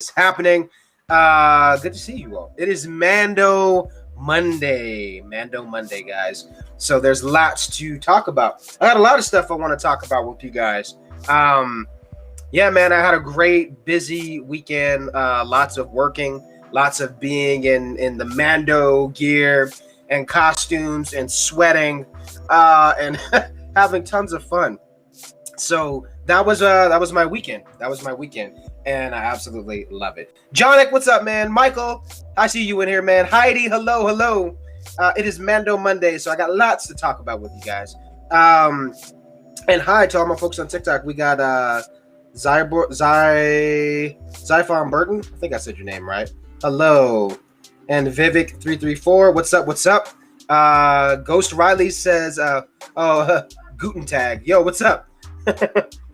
is happening? Good to see you all. It is Mando Monday. Mando Monday, guys. So there's lots to talk about. I got a lot of stuff I want to talk about with you guys. Yeah, man, I had a great, busy weekend. Lots of working, lots of being in the Mando gear and costumes and sweating and having tons of fun. So that was my weekend. That was my weekend, and I absolutely love it. Jonic, what's up, man? Michael, I see you in here, man. Heidi, hello. It is Mando Monday, so I got lots to talk about with you guys. And hi to all my folks on TikTok. We got Zyphon Burton. I think I said your name right. Hello. And Vivek334. What's up? Ghost Riley says, Guten Tag. Yo, what's up?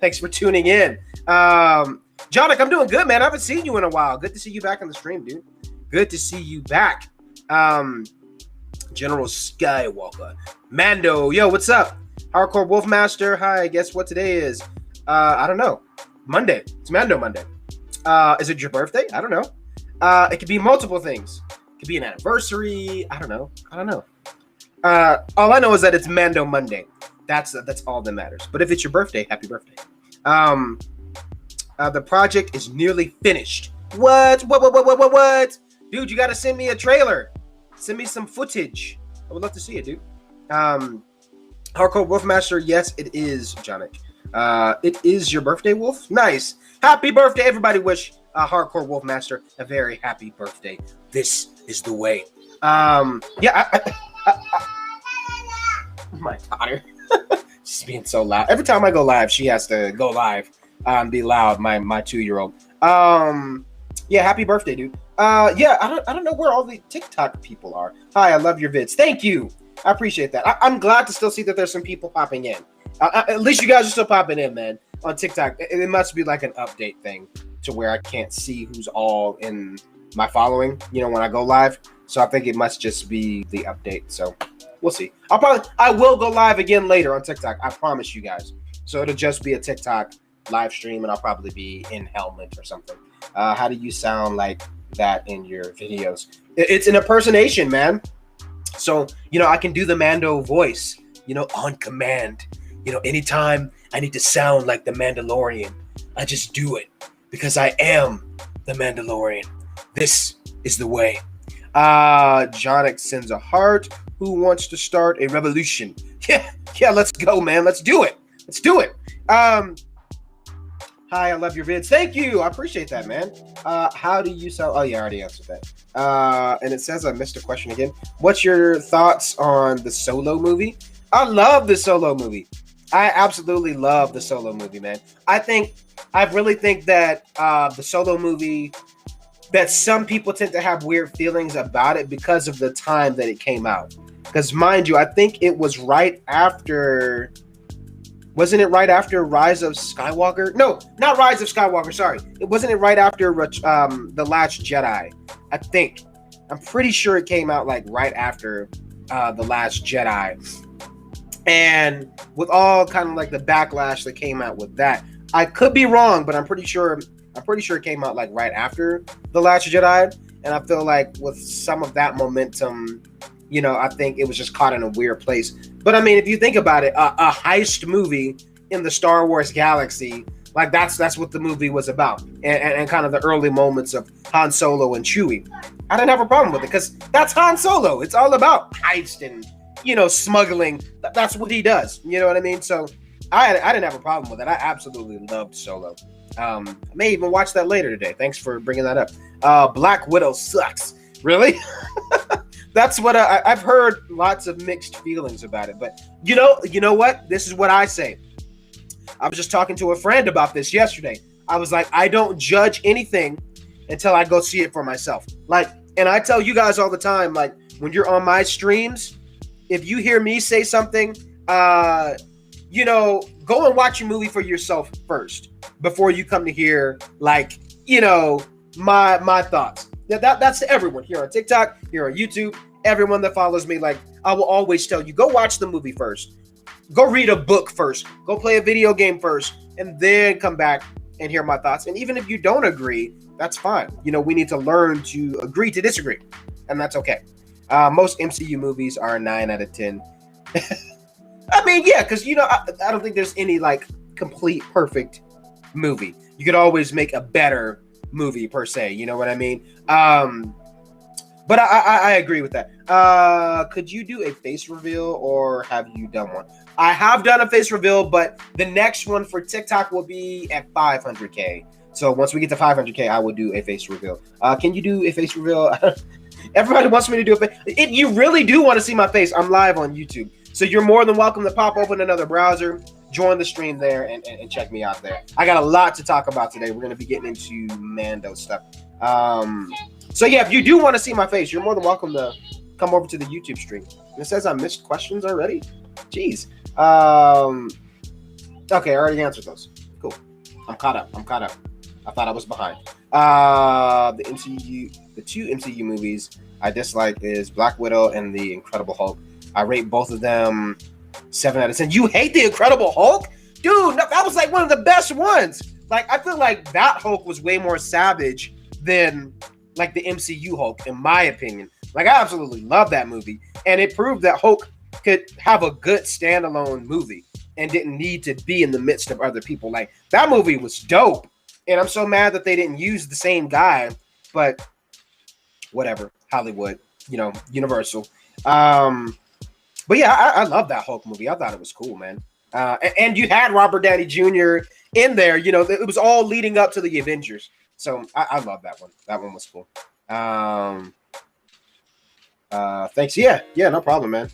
Thanks for tuning in. Jonic, I'm doing good, man. I haven't seen you in a while. Good to see you back on the stream, dude. Good to see you back. General Skywalker. Mando, yo, what's up? Hardcore Wolfmaster. Hi, guess what today is? I don't know. Monday. It's Mando Monday. Is it your birthday? I don't know. It could be multiple things. It could be an anniversary. I don't know. All I know is that it's Mando Monday. That's all that matters. But if it's your birthday, happy birthday. The project is nearly finished. What? Dude, you got to send me a trailer. Send me some footage. I would love to see it, dude. Hardcore Wolfmaster, yes, it is, Jonic. It is your birthday, Wolf? Nice. Happy birthday, everybody. Wish Hardcore Wolfmaster a very happy birthday. This is the way. Yeah, my daughter. She's being so loud. Every time I go live, she has to go live and be loud. My 2-year-old. Yeah, happy birthday, dude. Yeah, I don't know where all the TikTok people are. Hi, I love your vids. Thank you. I appreciate that. I'm glad to still see that there's some people popping in. At least you guys are still popping in, man, on TikTok. It must be like an update thing to where I can't see who's all in my following, when I go live. So I think it must just be the update. So we'll see. I will go live again later on TikTok. I promise you guys. So it'll just be a TikTok live stream, and I'll probably be in helmet or something. How do you sound like that in your videos? It's an impersonation, man. So, I can do the Mando voice, on command. Anytime I need to sound like the Mandalorian, I just do it because I am the Mandalorian. This is the way. Jonic sends a heart. Who wants to start a revolution? Yeah, let's go, man. Let's do it. Hi, I love your vids. Thank you. I appreciate that, man. How do you sell? Oh, yeah, I already answered that. And it says I missed a question again. What's your thoughts on the Solo movie? I love the Solo movie. I absolutely love the Solo movie, man. I really think that the Solo movie, that some people tend to have weird feelings about it because of the time that it came out. Because mind you, I think it was right after... Wasn't it right after Rise of Skywalker? No, not Rise of Skywalker, sorry. Wasn't it right after The Last Jedi? I think. I'm pretty sure it came out like right after The Last Jedi. And with all kind of like the backlash that came out with that, I could be wrong, but I'm pretty sure it came out like right after The Last Jedi. And I feel like with some of that momentum, I think it was just caught in a weird place. But I mean, if you think about it, a heist movie in the Star Wars galaxy, like that's what the movie was about, and kind of the early moments of Han Solo and Chewie. I didn't have a problem with it because that's Han Solo. It's all about heist and smuggling. That's what he does. You know what I mean? So I didn't have a problem with it. I absolutely loved Solo. I may even watch that later today. Thanks for bringing that up. Black Widow sucks. Really? That's what I've heard. Lots of mixed feelings about it, but you know what? This is what I say. I was just talking to a friend about this yesterday. I was like, I don't judge anything until I go see it for myself. And I tell you guys all the time, like when you're on my streams, if you hear me say something, go and watch a movie for yourself first before you come to hear my thoughts. That's to everyone here on TikTok, here on YouTube, everyone that follows me. Like, I will always tell you, go watch the movie first. Go read a book first. Go play a video game first. And then come back and hear my thoughts. And even if you don't agree, That's fine. You know, we need to learn to agree to disagree, and that's okay. Most MCU movies are 9 out of 10. I mean, yeah, because, you know, I don't think there's any, like, complete perfect movie. You could always make a better movie, per se. You know what I mean? But I agree with that. Could you do a face reveal, or have you done one? I have done a face reveal, but the next one for TikTok will be at 500K. So once we get to 500K, I will do a face reveal. Can you do a face reveal? Everybody wants me to do a face. If you really do want to see my face, I'm live on YouTube. So you're more than welcome to pop open another browser, join the stream there, and check me out there. I got a lot to talk about today. We're going to be getting into Mando stuff. So yeah, if you do want to see my face, you're more than welcome to come over to the YouTube stream. And it says I missed questions already. Jeez. Okay, I already answered those. Cool. I'm caught up. I thought I was behind. The two MCU movies I dislike is Black Widow and The Incredible Hulk. I rate both of them 7 out of 10. You hate The Incredible Hulk? Dude, that was like one of the best ones. Like, I feel like that Hulk was way more savage than like the MCU Hulk, in my opinion. Like, I absolutely love that movie. And it proved that Hulk could have a good standalone movie and didn't need to be in the midst of other people. Like, that movie was dope. And I'm so mad that they didn't use the same guy, but whatever. Hollywood, you know, Universal. But yeah, I love that Hulk movie. I thought it was cool, man. And you had Robert Downey Jr. in there. You know, it was all leading up to the Avengers. So I love that one. That one was cool. Thanks. Yeah, no problem, man.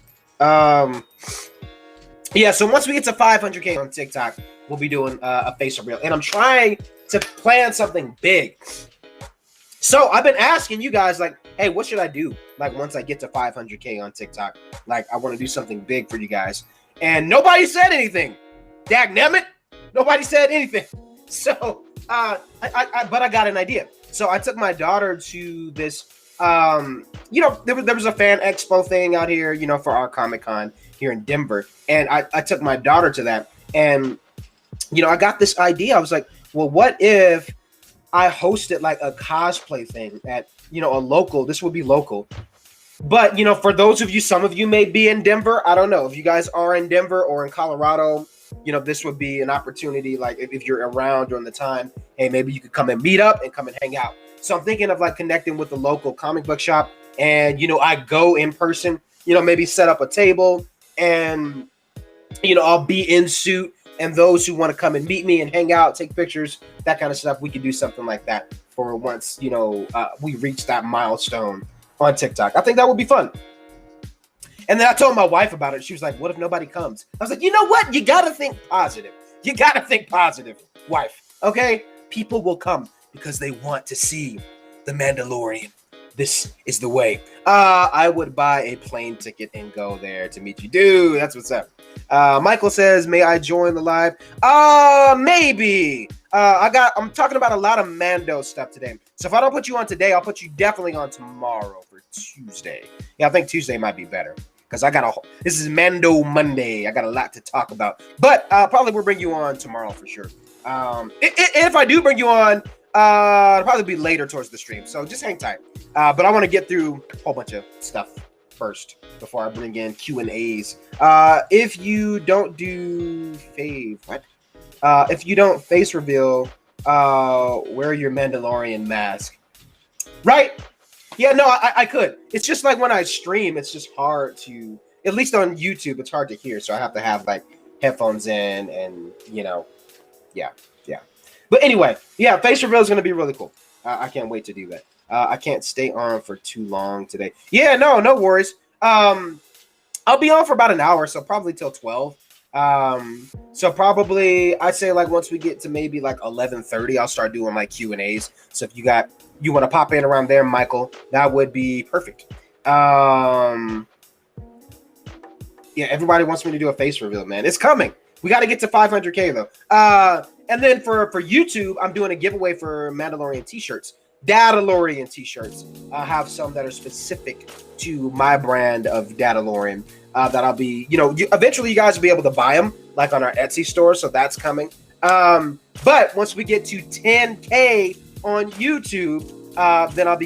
Yeah, so once we get to 500K on TikTok, we'll be doing a face reveal. And I'm trying to plan something big. So I've been asking you guys, like, hey, what should I do? Like, once I get to 500K on TikTok, like, I want to do something big for you guys. And nobody said anything. Dagnammit, nobody said anything. So, but I got an idea. So I took my daughter to this, you know, there was a fan expo thing out here, you know, for our Comic-Con here in Denver. And I took my daughter to that. And, you know, I got this idea. I was like, well, what if I hosted like a cosplay thing at, you know, a local, this would be local. But, you know, for those of you, some of you may be in Denver. I don't know if you guys are in Denver or in Colorado, you know, this would be an opportunity. Like if you're around during the time, hey, maybe you could come and meet up and come and hang out. So I'm thinking of like connecting with the local comic book shop and, you know, I go in person, you know, maybe set up a table and, you know, I'll be in suit. And those who want to come and meet me and hang out, take pictures, that kind of stuff, we could do something like that for once, you know, we reach that milestone on TikTok. I think that would be fun. And then I told my wife about it. She was like, what if nobody comes? I was like, you know what? You got to think positive. You got to think positive, wife. Okay? People will come because they want to see the Mandalorian. This is the way. I would buy a plane ticket and go there to meet you. Dude, that's what's up. Michael says, may I join the live? Maybe. I'm talking about a lot of Mando stuff today. So if I don't put you on today, I'll put you definitely on tomorrow for Tuesday. Yeah, I think Tuesday might be better because this is Mando Monday. I got a lot to talk about, but probably we'll bring you on tomorrow for sure. If I do bring you on, it'll probably be later towards the stream. So just hang tight. But I want to get through a whole bunch of stuff first before I bring in Q&As. If you don't do if you don't face reveal, wear your Mandalorian mask. Right? Yeah, no, I could. It's just like when I stream, it's just hard to, at least on YouTube, it's hard to hear. So I have to have like headphones in and, you know, yeah. But anyway, yeah, face reveal is going to be really cool. I can't wait to do that. I can't stay on for too long today. Yeah, no worries. I'll be on for about an hour, so probably till 12. So probably I'd say like once we get to maybe like 11:30, I'll start doing like Q&As. So if you want to pop in around there, Michael, that would be perfect. Yeah, everybody wants me to do a face reveal, man. It's coming. We got to get to 500K though. And then for YouTube, I'm doing a giveaway for Mandalorian t-shirts. DadaLorian t-shirts. I have some that are specific to my brand of DadaLorian that I'll be, you know, eventually you guys will be able to buy them like on our Etsy store. So that's coming. But once we get to 10K on YouTube, then I'll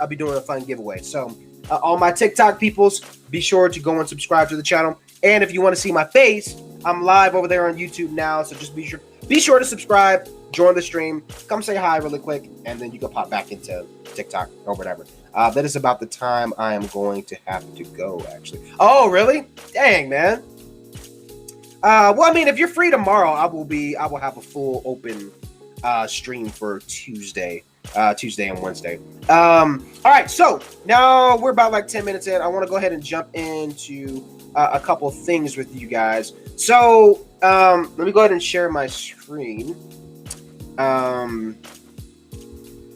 be doing a fun giveaway. So all my TikTok peoples, be sure to go and subscribe to the channel. And if you want to see my face, I'm live over there on YouTube now. So just be sure to subscribe, join the stream, come say hi really quick, and then you can pop back into TikTok or whatever. That is about the time I am going to have to go, actually. Oh, really? Dang, man. Well, I mean, if you're free tomorrow, I will have a full open stream for Tuesday and Wednesday. All right, so now we're about like 10 minutes in. I want to go ahead and jump into a couple things with you guys. So let me go ahead and share my screen.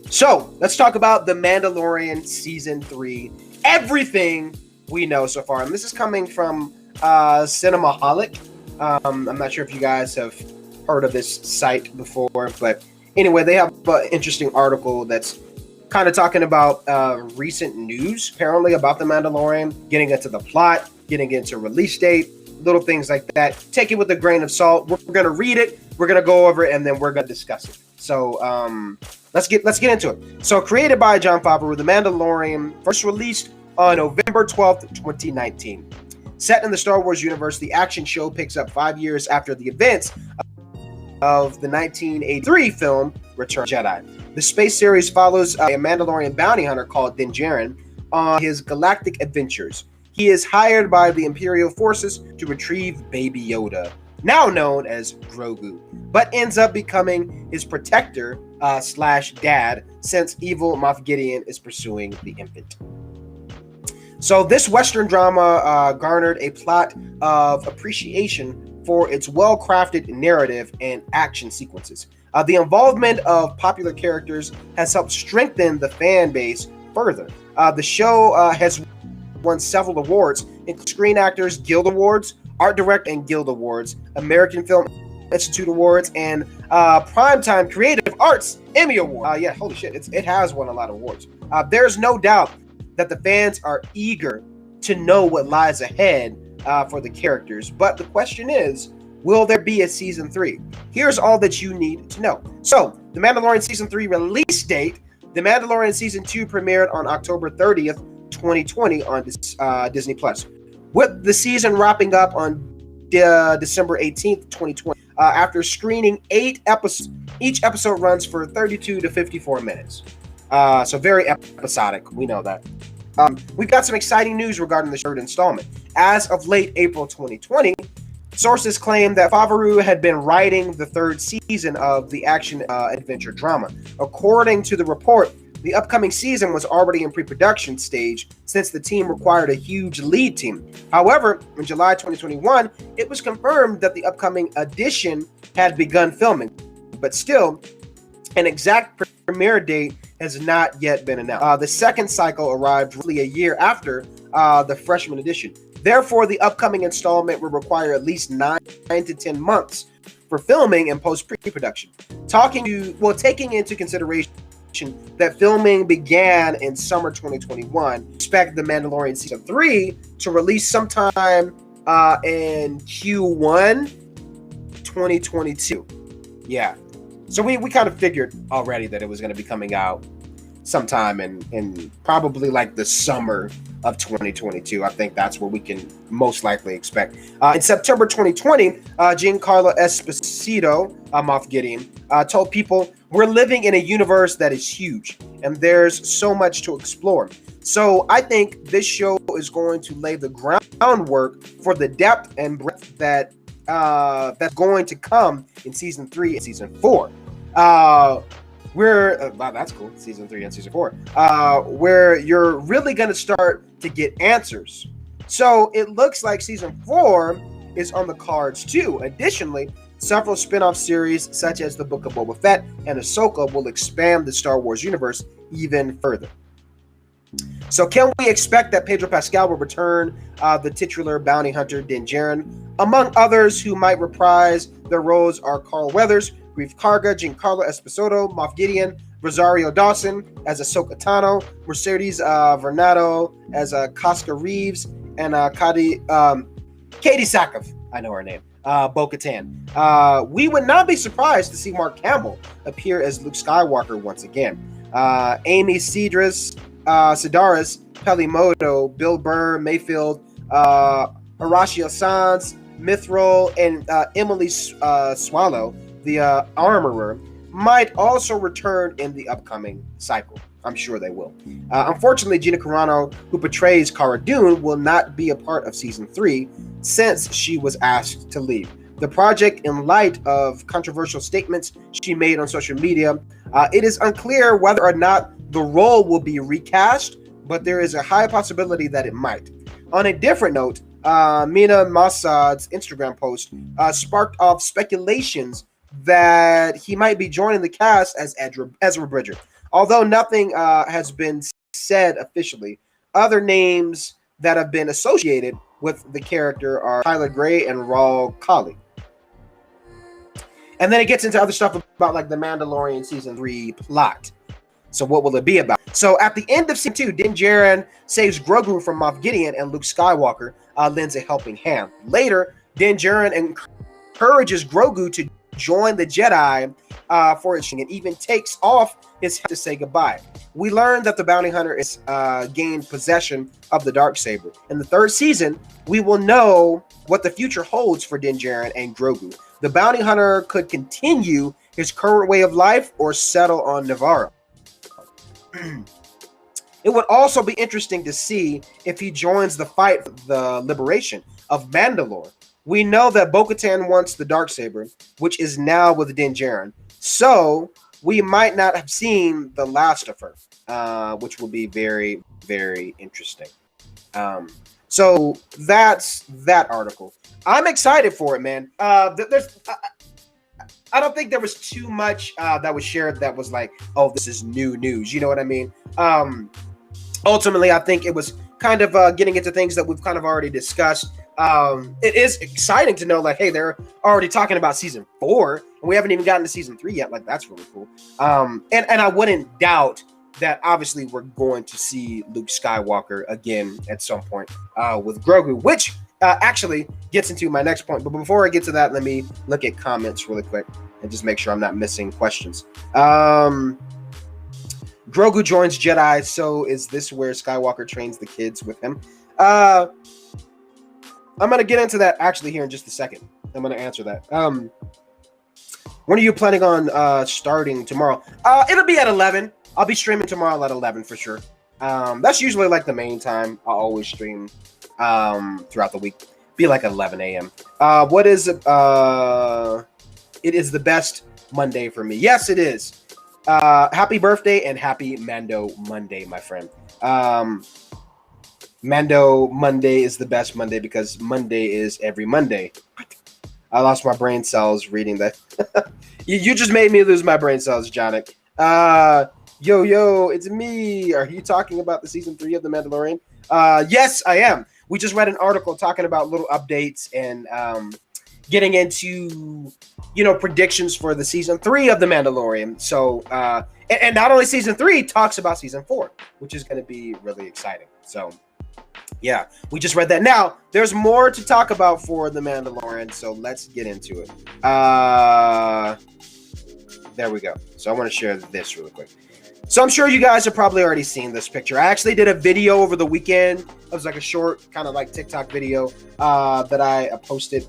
So let's talk about The Mandalorian Season 3. Everything we know so far. And this is coming from Cinemaholic. I'm not sure if you guys have heard of this site before, but anyway, they have an interesting article that's kind of talking about recent news, apparently, about The Mandalorian, getting into the plot, getting into release date, little things like that. Take it with a grain of salt. We're going to read it, we're going to go over it, and then we're going to discuss it. So let's get into it. So created by Jon Favreau, The Mandalorian first released on November 12th, 2019. Set in the Star Wars universe, the action show picks up 5 years after the events of the 1983 film Return of the Jedi. The space series follows a Mandalorian bounty hunter called Din Djarin on his galactic adventures. He is hired by the Imperial forces to retrieve Baby Yoda, now known as Grogu, but ends up becoming his protector / dad, since evil Moff Gideon is pursuing the infant. So this Western drama garnered a plot of appreciation for its well-crafted narrative and action sequences. The involvement of popular characters has helped strengthen the fan base further. The show has won several awards, including Screen Actors Guild Awards, Art Director and Guild Awards, American Film Institute Awards, and Primetime Creative Arts Emmy Award. Yeah, holy shit, it has won a lot of awards. There's no doubt that the fans are eager to know what lies ahead for the characters. But the question is, will there be a Season 3? Here's all that you need to know. So, The Mandalorian Season 3 release date. The Mandalorian Season 2 premiered on October 30th, 2020 on Disney+. With the season wrapping up on December 18th, 2020. After screening 8 episodes, each episode runs for 32 to 54 minutes. So very episodic, we know that. We've got some exciting news regarding the third installment. As of late April 2020, sources claim that Favreau had been writing the third season of the action adventure drama. According to the report, the upcoming season was already in pre-production stage since the team required a huge lead team. However, in July 2021, it was confirmed that the upcoming edition had begun filming, but still, an exact premiere date has not yet been announced. The second cycle arrived roughly a year after the freshman edition. Therefore, the upcoming installment will require at least 9 to 10 months for filming and post-pre-production. Taking into consideration that filming began in summer 2021, expect The Mandalorian Season 3 to release sometime in Q1 2022. Yeah. So we kind of figured already that it was going to be coming out sometime in probably like the summer of 2022. I think that's what we can most likely expect. In September 2020, Giancarlo Esposito, Moff Gideon, told people, "We're living in a universe that is huge, and there's so much to explore. So I think this show is going to lay the groundwork for the depth and breadth that's going to come in Season 3 and Season 4. Wow, that's cool. Season 3 and Season 4, where you're really going to start to get answers. So it looks like Season 4 is on the cards too. Additionally, several spin-off series such as the Book of Boba Fett and Ahsoka will expand the Star Wars universe even further. So can we expect that Pedro Pascal will return the titular bounty hunter Din Djarin? Among others who might reprise their roles are Carl Weathers, Grief Karga, Giancarlo Esposito, Moff Gideon, Rosario Dawson as Ahsoka Tano, Mercedes Varnado as Casca Reeves, and Katie Sackhoff, I know her name, Bo-Katan. We would not be surprised to see Mark Hamill appear as Luke Skywalker once again. Amy Sedaris, Pelimoto, Bill Burr, Mayfield, Horatio Sanz, Mithril, and Emily Swallow, the armorer, might also return in the upcoming cycle. I'm sure they will. Unfortunately, Gina Carano, who portrays Cara Dune, will not be a part of season 3 since she was asked to leave the project in light of controversial statements she made on social media. It is unclear whether or not the role will be recast, but there is a high possibility that it might. On a different note, Mina Massad's Instagram post sparked off speculations that he might be joining the cast as Ezra Bridger. Although nothing has been said officially, other names that have been associated with the character are Tyler Gray and Raul Kali. And then it gets into other stuff about like the Mandalorian season 3 plot. So what will it be about? So at the end of season 2, Din Djarin saves Grogu from Moff Gideon, and Luke Skywalker lends a helping hand. Later, Din Djarin encourages Grogu to join the Jedi for his and even takes off his head to say goodbye. We learn that the bounty hunter is gained possession of the Darksaber. In the 3rd season, we will know what the future holds for Din Djarin and Grogu. The bounty hunter could continue his current way of life or settle on Nevarro. It would also be interesting to see if he joins the fight for the liberation of Mandalore. We know that Bo-Katan wants the Darksaber, which is now with Din Djarin. So we might not have seen the last of her, which will be very, very interesting. So that's that article. I'm excited for it, man. I don't think there was too much that was shared that was like, oh, this is new news. You know what I mean? Ultimately, I think it was kind of getting into things that we've kind of already discussed. It is exciting to know, like, hey, they're already talking about season 4, and we haven't even gotten to season 3 yet. Like, that's really cool. And I wouldn't doubt that obviously we're going to see Luke Skywalker again at some point with Grogu, which actually gets into my next point. But before I get to that, let me look at comments really quick and just make sure I'm not missing questions. Grogu joins Jedi, so is this where Skywalker trains the kids with him? I'm going to get into that actually here in just a second. I'm going to answer that. When are you planning on starting tomorrow? It'll be at 11. I'll be streaming tomorrow at 11 for sure. That's usually like the main time I always stream throughout the week. Be like 11 a.m. What is it? It is the best Monday for me. Yes, it is. Happy birthday and happy Mando Monday, my friend. Mando Monday is the best Monday because Monday is every Monday. I lost my brain cells reading that. you just made me lose my brain cells, Jonic. Yo, it's me. Are you talking about the season 3 of The Mandalorian? Yes, I am. We just read an article talking about little updates and getting into, predictions for the season 3 of The Mandalorian. So, and not only season 3 talks about season 4, which is going to be really exciting. So, yeah, we just read that. Now, there's more to talk about for The Mandalorian, so let's get into it. There we go. So I want to share this really quick. So I'm sure you guys have probably already seen this picture. I actually did a video over the weekend. It was like a short kind of like TikTok video that I posted.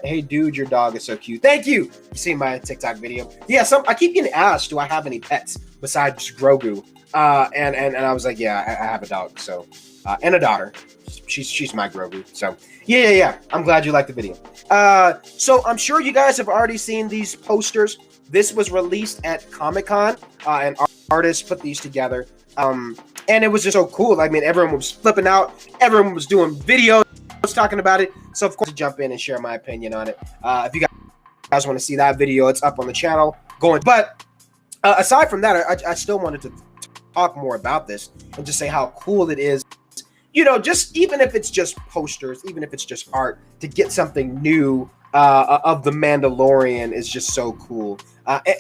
Hey, dude, your dog is so cute. Thank you. You see my TikTok video? Yeah, I keep getting asked, do I have any pets besides Grogu? And I was like, yeah, I have a dog. So and a daughter. She's my Grogu. So yeah. I'm glad you liked the video. So I'm sure you guys have already seen these posters. This was released at Comic-Con, and artists put these together. And it was just so cool. I mean, everyone was flipping out. Everyone was doing videos talking about it. So, of course, to jump in and share my opinion on it. If you guys want to see that video, it's up on the channel. But aside from that, I still wanted to talk more about this and just say how cool it is. Just even if it's just posters, even if it's just art, to get something new of the Mandalorian is just so cool.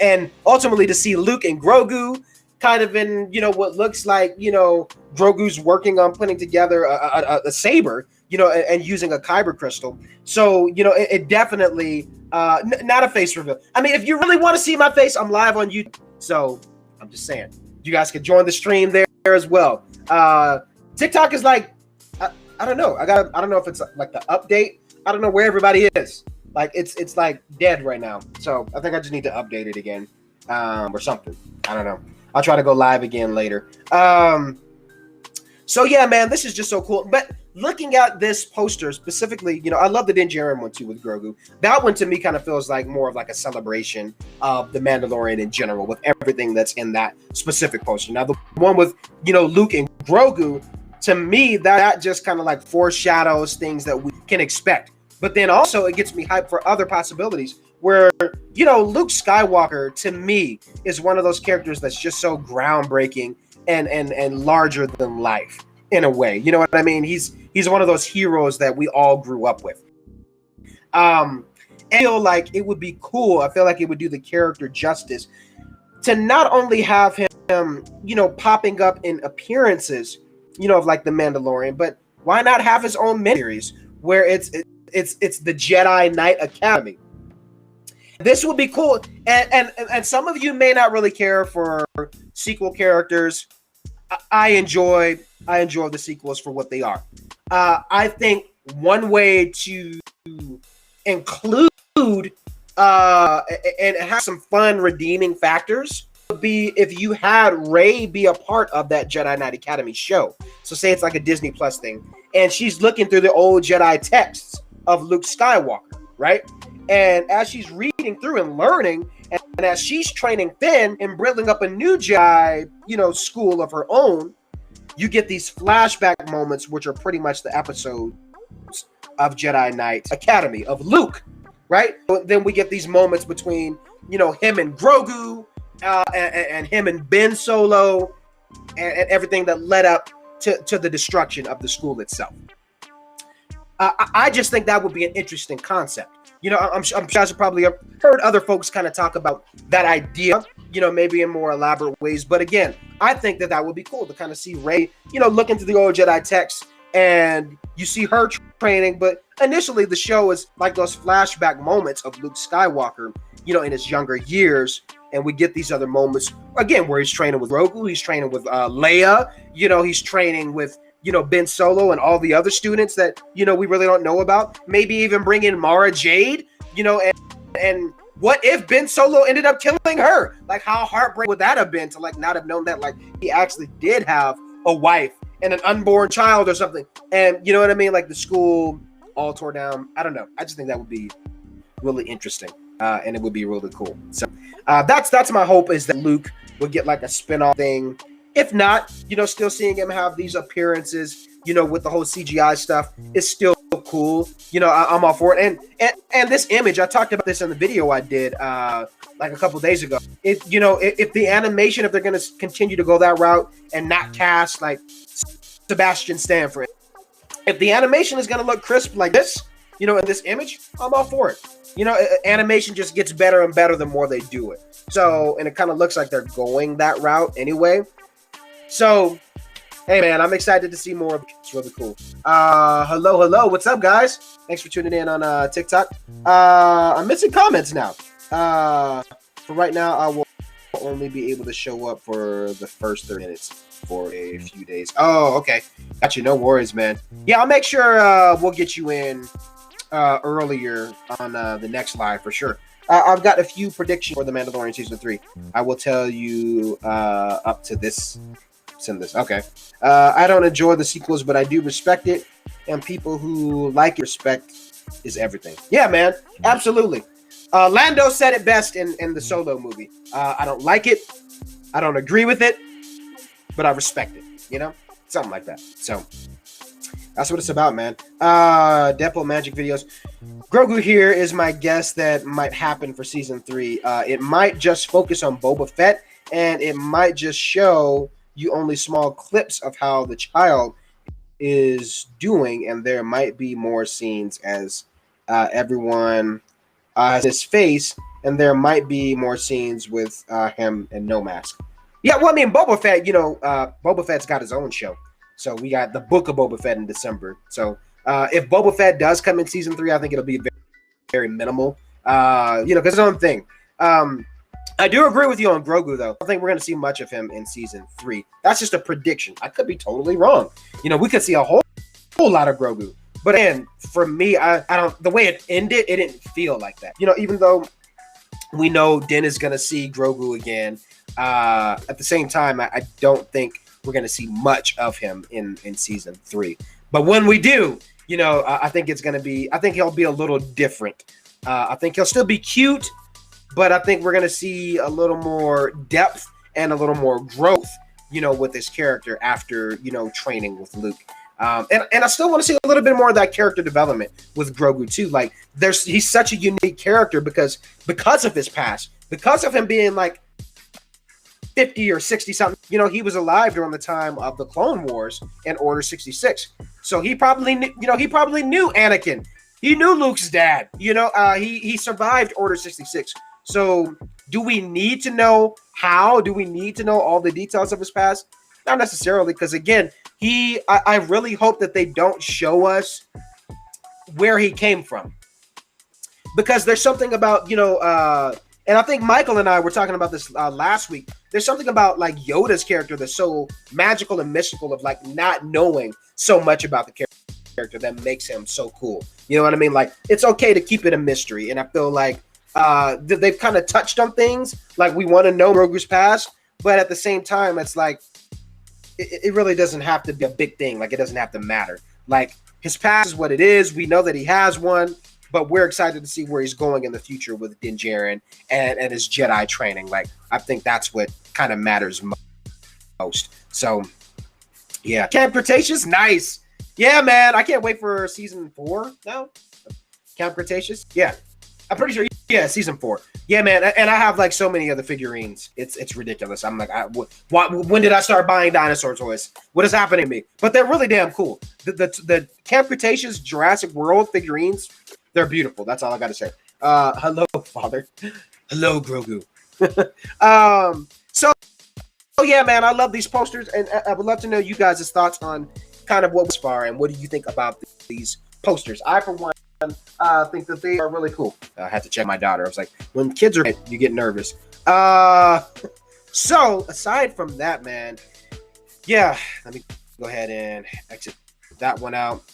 And ultimately to see Luke and Grogu kind of in, what looks like, Grogu's working on putting together a saber and using a kyber crystal. So, it definitely not a face reveal. I mean, if you really want to see my face, I'm live on YouTube. So I'm just saying, you guys can join the stream there as well. TikTok is like, I don't know. I don't know if it's like the update. I don't know where everybody is. Like it's like dead right now. So I think I just need to update it again, or something. I don't know. I'll try to go live again later. So yeah, man, this is just so cool. But looking at this poster specifically, I love the Din Djarin one too with Grogu. That one to me kind of feels like more of like a celebration of the Mandalorian in general with everything that's in that specific poster. Now the one with Luke and Grogu, to me that just kind of like foreshadows things that we can expect. But then also it gets me hyped for other possibilities where, Luke Skywalker to me is one of those characters that's just so groundbreaking and larger than life in a way. You know what I mean? He's one of those heroes that we all grew up with. I feel like it would be cool. I feel like it would do the character justice to not only have him, popping up in appearances, of like the Mandalorian, but why not have his own miniseries where it's the Jedi Knight Academy? This would be cool. And some of you may not really care for sequel characters. I enjoy the sequels for what they are. I think one way to include and have some fun redeeming factors would be if you had Rey be a part of that Jedi Knight Academy show. So say it's like a Disney Plus thing, and she's looking through the old Jedi texts of Luke Skywalker, right? And as she's reading through and learning, and as she's training Finn and building up a new Jedi, school of her own, you get these flashback moments, which are pretty much the episodes of Jedi Knight Academy of Luke, right? Then we get these moments between, him and Grogu, and him and Ben Solo, and everything that led up to the destruction of the school itself. I just think that would be an interesting concept. I'm sure you probably have heard other folks kind of talk about that idea, maybe in more elaborate ways. But again, I think that would be cool to kind of see Rey, look into the old Jedi texts and you see her training. But initially, the show is like those flashback moments of Luke Skywalker, in his younger years. And we get these other moments, again, where he's training with Grogu, he's training with Leia, he's training with Ben Solo and all the other students that, we really don't know about. Maybe even bring in Mara Jade, and what if Ben Solo ended up killing her? Like, how heartbreaking would that have been to, like, not have known that, like, he actually did have a wife and an unborn child or something. And you know what I mean? Like, the school all tore down. I don't know. I just think that would be really interesting. And it would be really cool. So that's my hope, is that Luke would get like a spin-off thing. If not, still seeing him have these appearances, with the whole CGI stuff is still cool. I'm all for it. And this image, I talked about this in the video I did like a couple days ago. If the animation, if they're going to continue to go that route and not cast like Sebastian Stan for it, if the animation is going to look crisp like this, in this image, I'm all for it. Animation just gets better and better the more they do it. So, and it kind of looks like they're going that route anyway. So, hey man, I'm excited to see more of it. It's really cool. Hello. What's up, guys? Thanks for tuning in on TikTok. I'm missing comments now. For right now, I will only be able to show up for the first 30 minutes for a few days. Oh, okay. Got you. No worries, man. Yeah, I'll make sure we'll get you in earlier on the next live for sure. I've got a few predictions for The Mandalorian Season 3. I will tell you up to this. Send this. Okay. I don't enjoy the sequels, but I do respect it. And people who like it, respect is everything. Yeah, man. Absolutely. Lando said it best in the Solo movie. I don't like it. I don't agree with it. But I respect it. Something like that. So that's what it's about, man. Depo Magic Videos. Grogu here is my guess that might happen for Season 3. It might just focus on Boba Fett, and it might just show you only small clips of how the child is doing, and there might be more scenes as everyone has his face, and there might be more scenes with him and no mask. Yeah, well, I mean, Boba Fett, Boba Fett's got his own show. So we got the Book of Boba Fett in December. So If Boba Fett does come in season 3, I think it'll be very, very minimal. Because it's his own thing. I do agree with you on Grogu, though. I don't think we're going to see much of him in season 3. That's just a prediction. I could be totally wrong. We could see a whole lot of Grogu. But again, for me, I don't. The way it ended, it didn't feel like that. Even though we know Din is going to see Grogu again, at the same time, I don't think we're going to see much of him in season 3. But when we do, I think it's going to be. I think he'll be a little different. I think he'll still be cute, but I think we're going to see a little more depth and a little more growth, with his character after, training with Luke. And I still want to see a little bit more of that character development with Grogu too. Like he's such a unique character because of his past, because of him being like 50 or 60 something. He was alive during the time of the Clone Wars and Order 66. So he probably knew Anakin. He knew Luke's dad. He survived Order 66. So do we need to know how? Do we need to know all the details of his past? Not necessarily, because again, I really hope that they don't show us where he came from. Because there's something about, and I think Michael and I were talking about this last week. There's something about like Yoda's character that's so magical and mystical of like not knowing so much about the character that makes him so cool. You know what I mean? Like it's okay to keep it a mystery. And I feel like they've kind of touched on things like we want to know Grogu's past, but at the same time, it's like it really doesn't have to be a big thing. Like it doesn't have to matter. Like his past is what it is. We know that he has one, but we're excited to see where he's going in the future with Din Djarin and his Jedi training. Like I think that's what kind of matters most. So yeah, Camp Cretaceous, nice. Yeah, man, I can't wait for season 4 now. Camp Cretaceous, yeah. I'm pretty sure, yeah, season 4. Yeah, man, and I have like so many other figurines. It's ridiculous. I'm like, when did I start buying dinosaur toys? What is happening to me? But they're really damn cool. The Camp Cretaceous Jurassic World figurines, they're beautiful. That's all I got to say. Hello, Father. Hello, Grogu. So yeah, man, I love these posters, and I would love to know you guys' thoughts on kind of what was far and what do you think about these posters. I, for one, think that they are really cool. I had to check my daughter. I was like, when kids are, you get nervous. So aside from that, man, yeah, let me go ahead and exit that one out.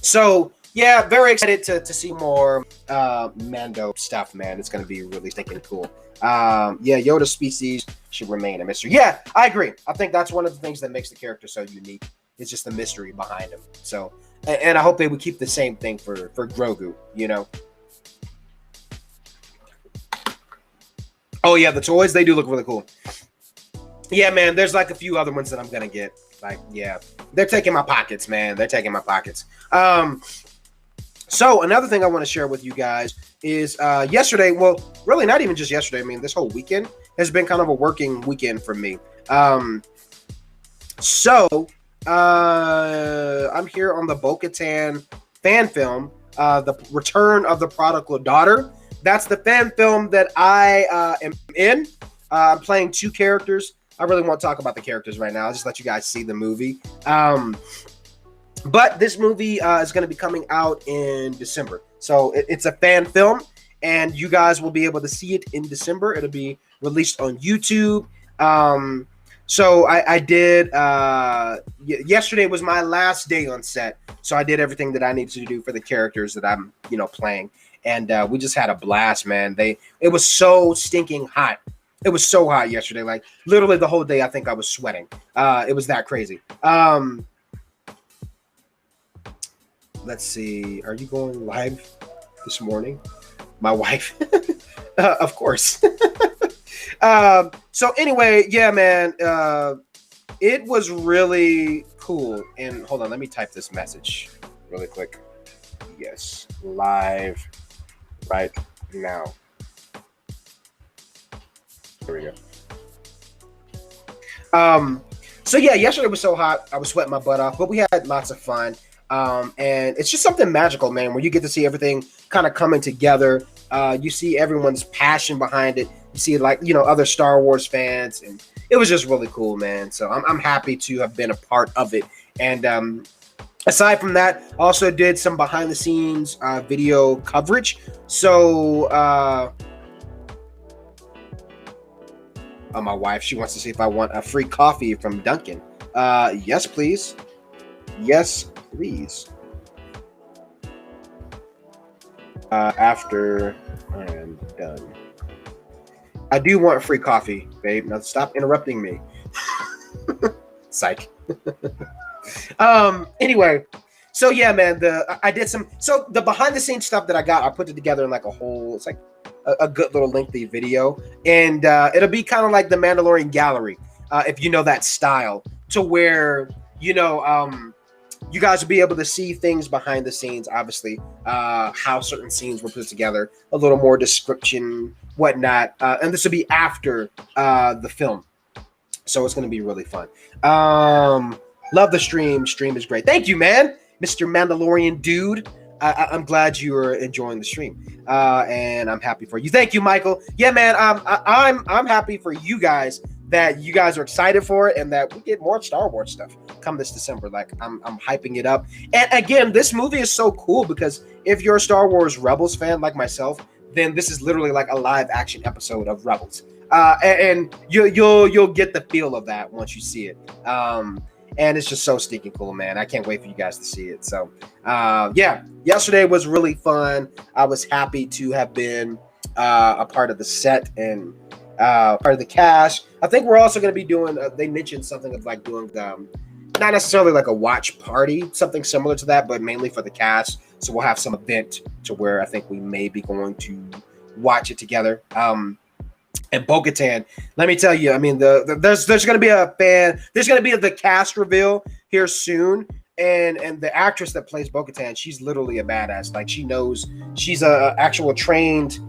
So yeah, very excited to see more Mando stuff, man. It's gonna be really stinking cool. Yeah, Yoda species should remain a mystery. Yeah, I agree. I think that's one of the things that makes the character so unique. It's just the mystery behind him. So, and I hope they would keep the same thing for Grogu, Oh yeah, the toys, they do look really cool. Yeah, man, there's like a few other ones that I'm gonna get. Like, yeah, they're taking my pockets, man. They're taking my pockets. So another thing I want to share with you guys is yesterday, well, really not even just yesterday. I mean, this whole weekend has been kind of a working weekend for me. I'm here on the Bo-Katan fan film, The Return of the Prodigal Daughter. That's the fan film that I am in. I'm playing 2 characters. I really won't talk about the characters right now. I'll just let you guys see the movie. But this movie is going to be coming out in December. So it's a fan film, and you guys will be able to see it in December. It'll be released on YouTube. So I did, yesterday was my last day on set. So I did everything that I needed to do for the characters that I'm, playing. And we just had a blast, man. It was so stinking hot. It was so hot yesterday. Like literally the whole day, I think I was sweating. It was that crazy. Let's see. Are you going live this morning? My wife. Of course. So anyway, yeah, man, it was really cool. And hold on, let me type this message really quick. Yes, live right now. There we go. So yeah, yesterday was so hot. I was sweating my butt off, but we had lots of fun. And it's just something magical, man, where you get to see everything kind of coming together. You see everyone's passion behind it. You see, like, other Star Wars fans, and it was just really cool, man. So I'm happy to have been a part of it. And Aside from that, also did some behind the scenes video coverage. So my wife, she wants to see if I want a free coffee from Dunkin'. Yes, please. Yes, please. After I am done. I do want free coffee, babe. Now stop interrupting me. Psych. Anyway, so yeah, man, I did some, so the behind the scenes stuff that I got, I put it together in like a whole, it's like a good little lengthy video, and it'll be kind of like the Mandalorian gallery, if you know that style, to where, you guys will be able to see things behind the scenes, obviously, how certain scenes were put together, a little more description, whatnot, and this will be after the film. So it's going to be really fun. Love the stream. Stream is great. Thank you, man. Mr. Mandalorian dude. I'm glad you are enjoying the stream. And I'm happy for you. Thank you, Michael. Yeah, man. I'm happy for you guys that you guys are excited for it and that we get more Star Wars stuff come this December. Like I'm hyping it up. And again, this movie is so cool because if you're a Star Wars Rebels fan like myself, then this is literally like a live action episode of Rebels. And you'll get the feel of that once you see it. And it's just so stinking cool, man. I can't wait for you guys to see it. So, yeah, yesterday was really fun. I was happy to have been a part of the set and part of the cast. I think we're also going to be doing, they mentioned something of like doing, not necessarily like a watch party, something similar to that, but mainly for the cast. So we'll have some event to where I think we may be going to watch it together. And Bo-Katan, let me tell you, I mean, there's going to be there's going to be the cast reveal here soon, and the actress that plays Bo-Katan, she's literally a badass. Like she's a actual trained,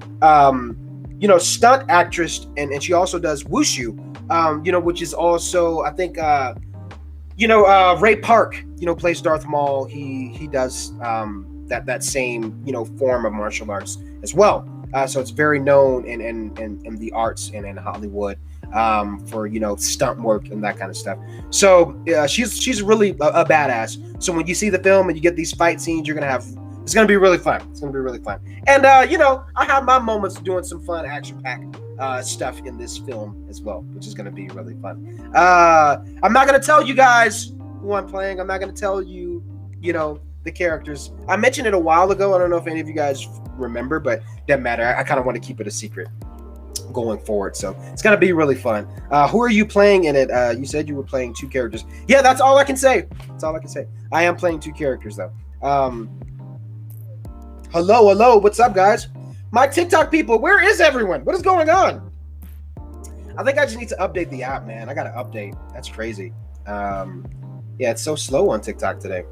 stunt actress, and she also does wushu, which is also, I think, Ray Park, plays Darth Maul. He does that same, form of martial arts as well. So it's very known in the arts and in Hollywood for stunt work and that kind of stuff. So she's really a badass. So when you see the film and you get these fight scenes, it's gonna be really fun. It's gonna be really fun. And I have my moments doing some fun action-packed stuff in this film as well, which is gonna be really fun. I'm not gonna tell you guys who I'm playing. I'm not gonna tell you, the characters. I mentioned it a while ago. I don't know if any of you guys remember, but doesn't matter. I kind of want to keep it a secret going forward. So it's going to be really fun. Who are you playing in it? You said you were playing 2 characters. Yeah, that's all I can say. That's all I can say. I am playing 2 characters though. Hello. What's up, guys? My TikTok people, where is everyone? What is going on? I think I just need to update the app, man. I got to update. That's crazy. Yeah, it's so slow on TikTok today.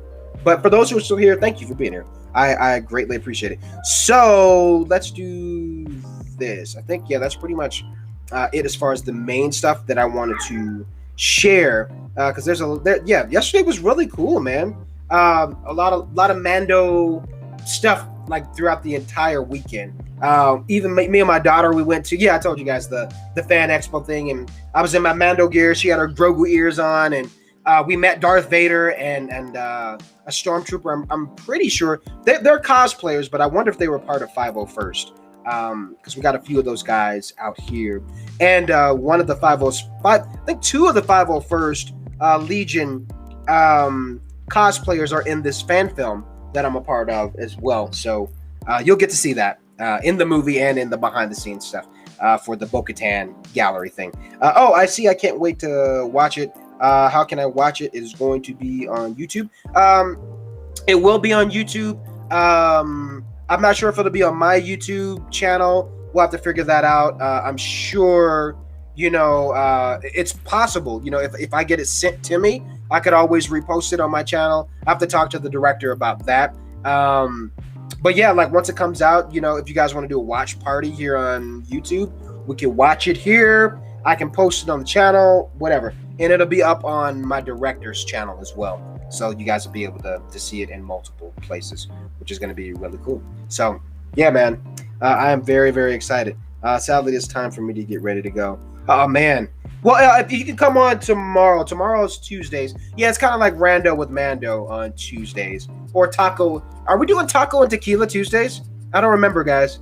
But for those who are still here, thank you for being here. I greatly appreciate it. So let's do this. I think, yeah, that's pretty much it as far as the main stuff that I wanted to share. Because yesterday was really cool, man. A lot of Mando stuff like throughout the entire weekend. Even me and my daughter, we went to, I told you guys the fan expo thing, and I was in my Mando gear. She had her Grogu ears on, and we met Darth Vader and a stormtrooper. I'm pretty sure they're cosplayers, but I wonder if they were part of 501st, because we got a few of those guys out here. And one of the 505, I think 2 of the 501st Legion cosplayers are in this fan film that I'm a part of as well. So you'll get to see that in the movie and in the behind the scenes stuff for the Bo-Katan gallery thing. I see. I can't wait to watch it. How can I watch it? It is going to be on YouTube. It will be on YouTube. I'm not sure if it'll be on my YouTube channel. We'll have to figure that out. I'm sure, it's possible. If I get it sent to me, I could always repost it on my channel. I have to talk to the director about that. But yeah, like once it comes out, if you guys want to do a watch party here on YouTube, we can watch it here. I can post it on the channel, whatever. And it'll be up on my director's channel as well. So you guys will be able to see it in multiple places, which is going to be really cool. So yeah, man, I am very, very excited. Sadly, it's time for me to get ready to go. Oh man, Well, if you can come on tomorrow. Tomorrow's Tuesdays. Yeah, it's kind of like Rando with Mando on Tuesdays. Or taco. Are we doing taco and tequila Tuesdays? I don't remember, guys.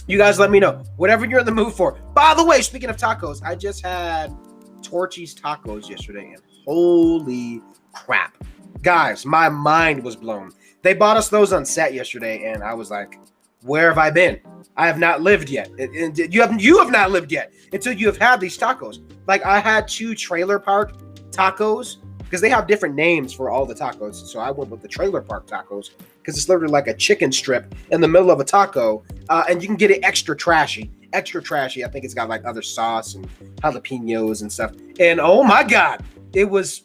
You guys let me know. Whatever you're in the mood for. By the way, speaking of tacos, I just had Torchy's tacos yesterday. And holy crap. Guys, my mind was blown. They bought us those on set yesterday. And I was like, where have I been? I have not lived yet. You have not lived yet until you have had these tacos. Like I had 2 trailer park tacos because they have different names for all the tacos. So I went with the trailer park tacos because it's literally like a chicken strip in the middle of a taco, and you can get it extra trashy. Extra trashy. I think it's got like other sauce and jalapenos and stuff. And oh my god, it was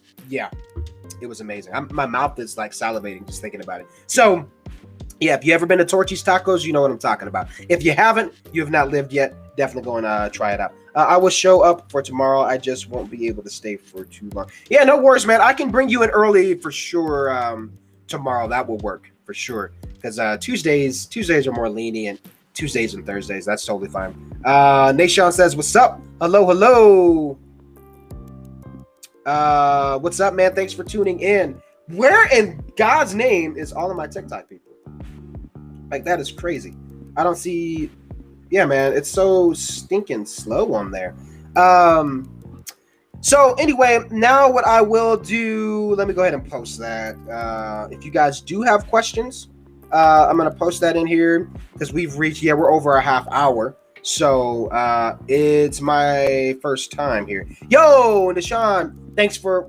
amazing. My mouth is like salivating just thinking about it. So. Yeah, if you ever been to Torchy's Tacos, you know what I'm talking about. If you haven't, you have not lived yet, definitely go and try it out. I will show up for tomorrow. I just won't be able to stay for too long. Yeah, no worries, man. I can bring you in early for sure tomorrow. That will work for sure. Because Tuesdays are more lenient. Tuesdays and Thursdays, that's totally fine. Nation says, what's up? Hello. What's up, man? Thanks for tuning in. Where in God's name is all of my TikTok people? Like, that is crazy. I don't see... Yeah, man, it's so stinking slow on there. So, anyway, now what I will do... Let me go ahead and post that. If you guys do have questions, I'm going to post that in here because we've reached... Yeah, we're over a half hour. So, it's my first time here. Yo, Deshaun, thanks for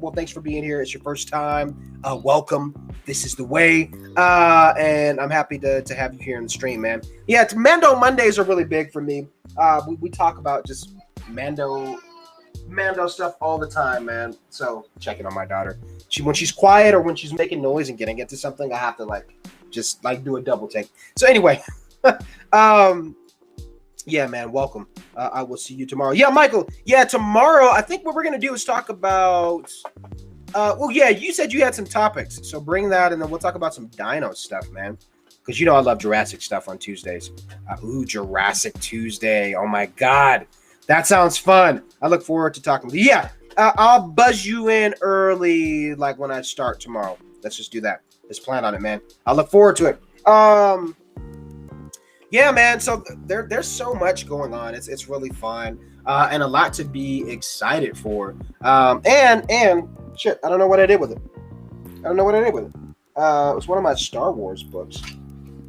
being here. It's your first time. Welcome. This is the way. And I'm happy to have you here in the stream, man. Yeah, Mando Mondays are really big for me. We talk about just Mando stuff all the time, man. So checking on my daughter. When she's quiet or when she's making noise and getting into something, I have to just do a double take. So anyway, yeah, man, welcome. I will see you tomorrow. Yeah, Michael. Yeah, tomorrow, I think what we're going to do is talk about... well, yeah, you said you had some topics. So bring that, and then we'll talk about some dino stuff, man. Because I love Jurassic stuff on Tuesdays. Jurassic Tuesday. Oh, my God. That sounds fun. I look forward to talking with you. Yeah, I'll buzz you in early, like when I start tomorrow. Let's just do that. Let's plan on it, man. I look forward to it. Yeah, man. So there's so much going on. It's really fun and a lot to be excited for. And shit, I don't know what I did with it. It was one of my Star Wars books.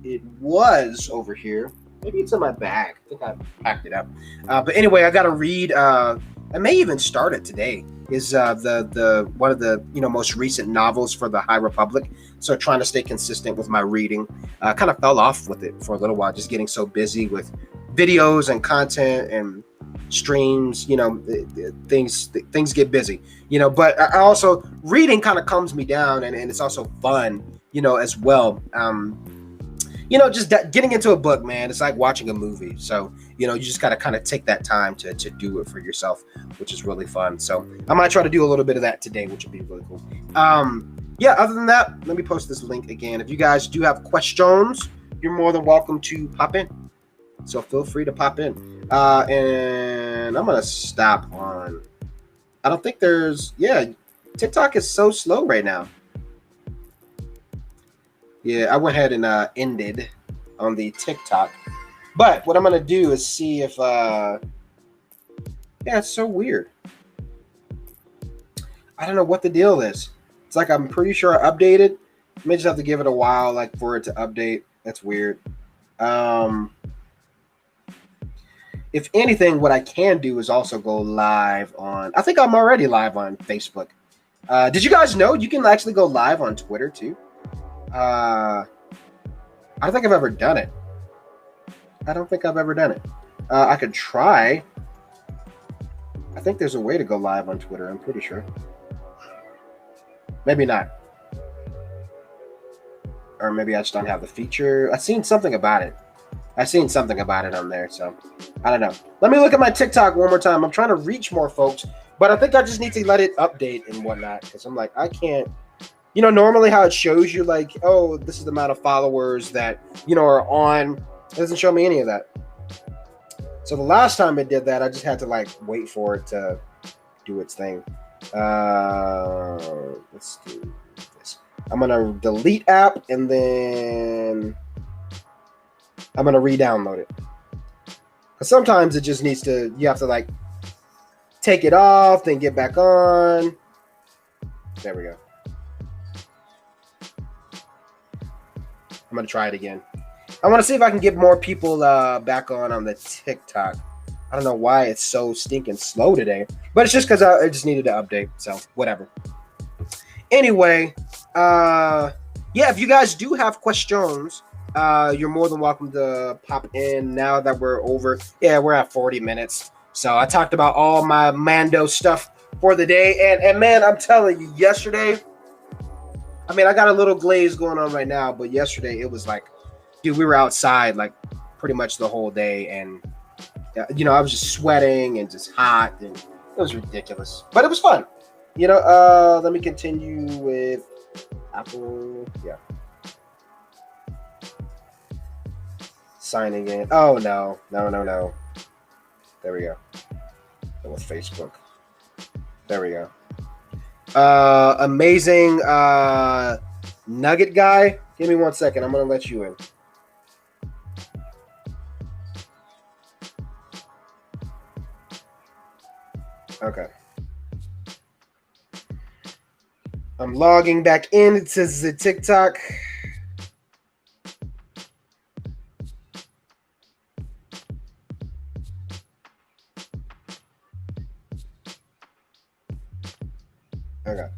It was over here. Maybe it's in my bag. I think I packed it up. But anyway, I got to read. I may even start it today. Is the one of the most recent novels for the High Republic. So trying to stay consistent with my reading. Kind of fell off with it for a little while, just getting so busy with videos and content and streams. Things get busy. But I also reading kind of calms me down, and it's also fun. As well. Just getting into a book, man, it's like watching a movie. So, you just got to kind of take that time to do it for yourself, which is really fun. So I might try to do a little bit of that today, which would be really cool. Yeah, other than that, let me post this link again. If you guys do have questions, you're more than welcome to pop in. So feel free to pop in. And I'm going to stop on, I don't think TikTok is so slow right now. Yeah, I went ahead and ended on the TikTok. But what I'm going to do is see if... yeah, it's so weird. I don't know what the deal is. It's like I'm pretty sure I updated. I may just have to give it a while for it to update. That's weird. If anything, what I can do is also go live on... I think I'm already live on Facebook. Did you guys know you can actually go live on Twitter too? I don't think I've ever done it. I could try. I think there's a way to go live on Twitter. I'm pretty sure. Maybe not. Or maybe I just don't have the feature. I've seen something about it on there. So I don't know. Let me look at my TikTok one more time. I'm trying to reach more folks, but I think I just need to let it update and whatnot. Because I'm like, I can't. Normally how it shows you oh, this is the amount of followers that, are on. It doesn't show me any of that. So the last time it did that, I just had to wait for it to do its thing. Let's do this. I'm gonna delete app and then I'm gonna re-download it. Because sometimes it just needs to. You have to like take it off, then get back on. There we go. I'm gonna try it again. I want to see if I can get more people back on the TikTok. I don't know why it's so stinking slow today, but it's just because I just needed to update. So whatever. Anyway, yeah, if you guys do have questions, you're more than welcome to pop in now that we're over. Yeah, we're at 40 minutes. So I talked about all my Mando stuff for the day. And man, I'm telling you, yesterday, I mean, I got a little glaze going on right now, but yesterday it was like, dude, we were outside like pretty much the whole day. And, you know, I was just sweating and just hot. And it was ridiculous. But it was fun. You know, let me continue with Apple. Yeah. Signing in. Oh, no. No. There we go. That was Facebook. There we go. Amazing Nugget guy. Give me 1 second. I'm going to let you in. Okay. I'm logging back into the TikTok. Okay.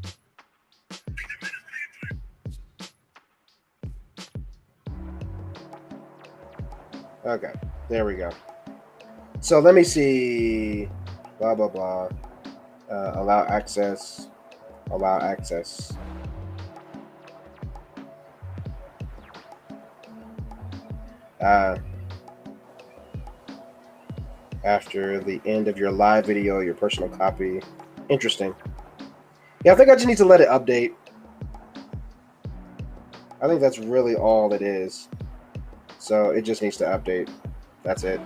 Okay, there we go. So let me see. Blah, blah, blah. Allow access. Allow access. After the end of your live video, your personal copy. Interesting. Yeah, I think I just need to let it update. I think that's really all it is. So it just needs to update. That's it.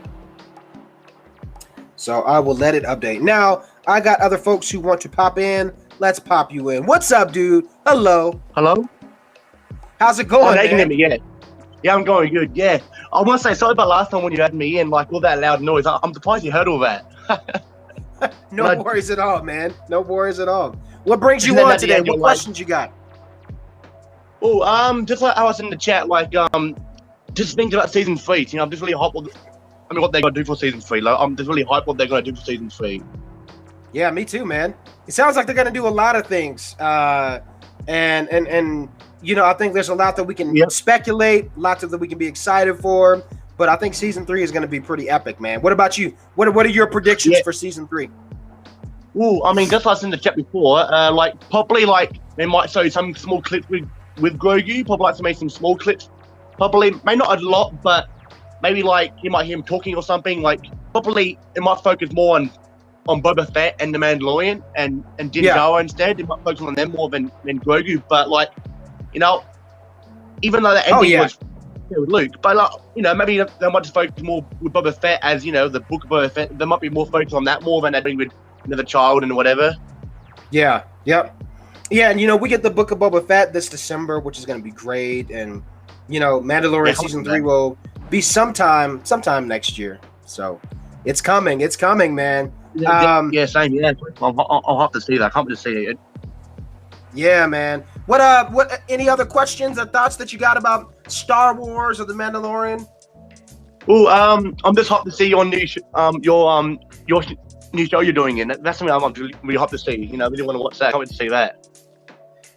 So I will let it update. Now, I got other folks who want to pop in. Let's pop you in. What's up, dude? Hello. Hello? How's it going, man? Yeah. Yeah, I'm going good, yeah. I want to say sorry about last time when you had me in, like all that loud noise. I'm surprised you heard all that. No worries at all, man. No worries at all. What brings you on today? What questions you got? Oh, just like I was in the chat, like, just thinking about season 3. You know, I'm just really hyped what they're gonna do for season 3. Like, I'm just really hyped what they're gonna do for season 3. Yeah, me too, man. It sounds like they're gonna do a lot of things. And you know, I think there's a lot that we can speculate, lots of that we can be excited for. But I think season 3 is gonna be pretty epic, man. What about you? What are your predictions for season 3? Ooh, I mean, just like I was in the chat before, like probably like they might show some small clips with Grogu. Probably like to make some small clips. Probably, maybe not a lot, but maybe like you might hear him talking or something. Like probably it might focus more on Boba Fett and the Mandalorian and Din Djarin instead. It might focus on them more than Grogu. But like, you know, even though the ending was with Luke, but like, you know, maybe they might just focus more with Boba Fett as, you know, the book of Boba Fett. There might be more focus on that more than they're doing with another child and whatever. Yeah. Yep. Yeah, and you know, we get the book of Boba Fett this December, which is going to be great. And you know, Mandalorian season 3 will be sometime next year. So it's coming, man. Yeah, same. Yeah, I'll have to see that. I can't just see it. Yeah, man. What? Any other questions or thoughts that you got about Star Wars or the Mandalorian? Oh, I'm just happy to see your new your new show you're doing, and that's something I'm really happy to see. You know, I really want to watch that. I can't wait to see that.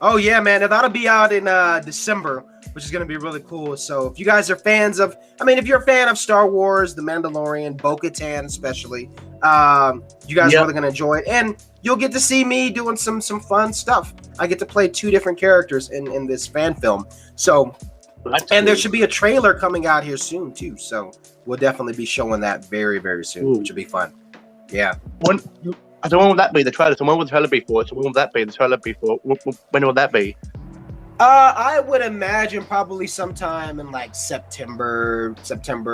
Oh yeah, man. That'll be out in December, which is going to be really cool. So if you guys are fans of, I mean, if you're a fan of Star Wars, The Mandalorian, Bo-Katan especially, you guys are really going to enjoy it. And you'll get to see me doing some fun stuff. I get to play 2 different characters in this fan film. So, and there should be a trailer coming out here soon too. So we'll definitely be showing that very, very soon, which will be fun. Yeah. I don't know when will that be, the trailer. So when will the trailer be for? So when will that be, the trailer be for? When will that be? I would imagine probably sometime in like September,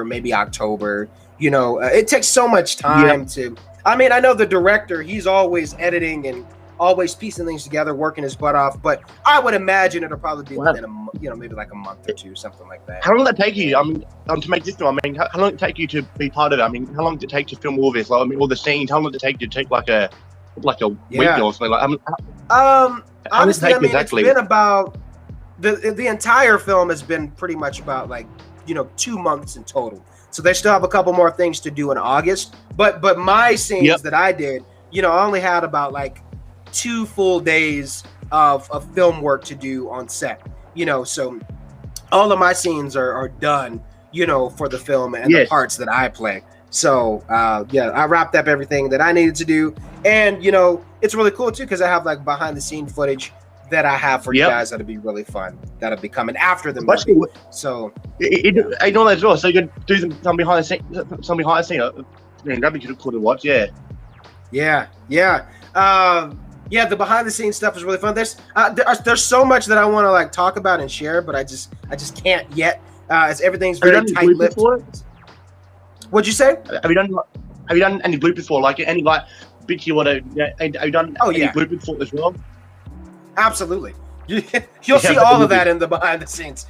maybe October. You know, it takes so much time to I mean, I know the director, he's always editing and always piecing things together, working his butt off, but I would imagine it'll probably be within maybe like a month or two, something like that. How long did that take you? I mean, to make this film, I mean, how long did it take you to be part of it? I mean, how long did it take to film all this? Like, I mean, all the scenes, how long did it take you to take like a week or something? Like, honestly, I mean, exactly? It's been about the entire film has been pretty much about like 2 months in total. So they still have a couple more things to do in August. But my scenes that I did, I only had about like 2 full days of film work to do on set. So all of my scenes are done, for the film and the parts that I play. So I wrapped up everything that I needed to do. And it's really cool too, because I have like behind the scene footage that I have for you guys that'll be really fun. That'll be coming after the movie. So I know that as well. So you can do some behind the scene. That'd be cool to watch. Yeah. The behind the scenes stuff is really fun. There's so much that I want to like talk about and share, but I just can't yet. As everything's very tight-lipped. What'd you say? Have you done any bloopers for? Like any like bits you want to? Have you done any bloopers for as well? Absolutely. You'll see all of that in the behind the scenes.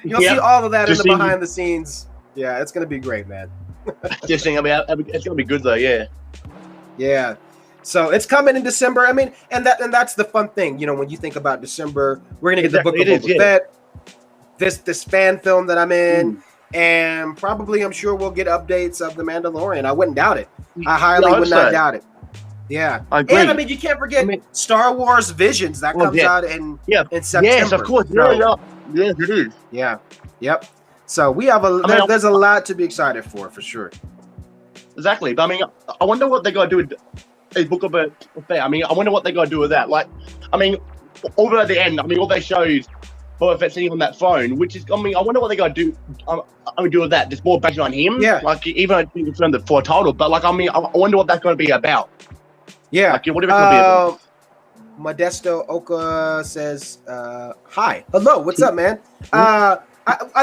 You'll see all of that in the behind the scenes. Yeah, it's gonna be great, man. Just saying, I mean, it's gonna be good though. Yeah. Yeah. So it's coming in December. I mean, and that's the fun thing. When you think about December, we're gonna get the Book of Boba Fett, this fan film that I'm in, and probably I'm sure we'll get updates of the Mandalorian. I wouldn't doubt it. I highly would not doubt it. Yeah, and I mean, you can't forget Star Wars Visions that comes out in September. Yes, of course. Yes, it is. Yeah, yep. So we have there's a lot to be excited for sure. Exactly, but I mean, I wonder what they're gonna do with a Book of Boba Fett. I mean, I wonder what they're gonna do with that. Like, I mean, over at the end, I mean, all they showed Boba Fett sitting on that phone, which is, I mean, I wonder what they're gonna do. Do with that. Just more based on him. Yeah. Like, even I think it's from the for a title, but like, I mean, I wonder what that's gonna be about. Yeah. Like, whatever it's gonna be about. Modesto Oka says, hi. Hello, what's up, man? I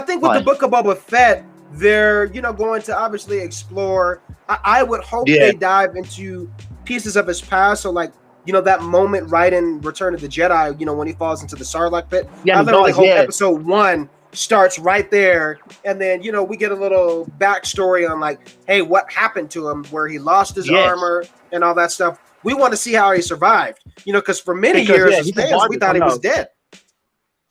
think with the Book of Boba Fett, they're, going to obviously explore. I would hope they dive into pieces of his past. So, like, that moment right in Return of the Jedi, when he falls into the Sarlacc pit. Yeah, I literally hope episode 1 starts right there. And then, we get a little backstory on, like, hey, what happened to him, where he lost his armor and all that stuff. We want to see how he survived, because for many years as fans, we thought he was dead.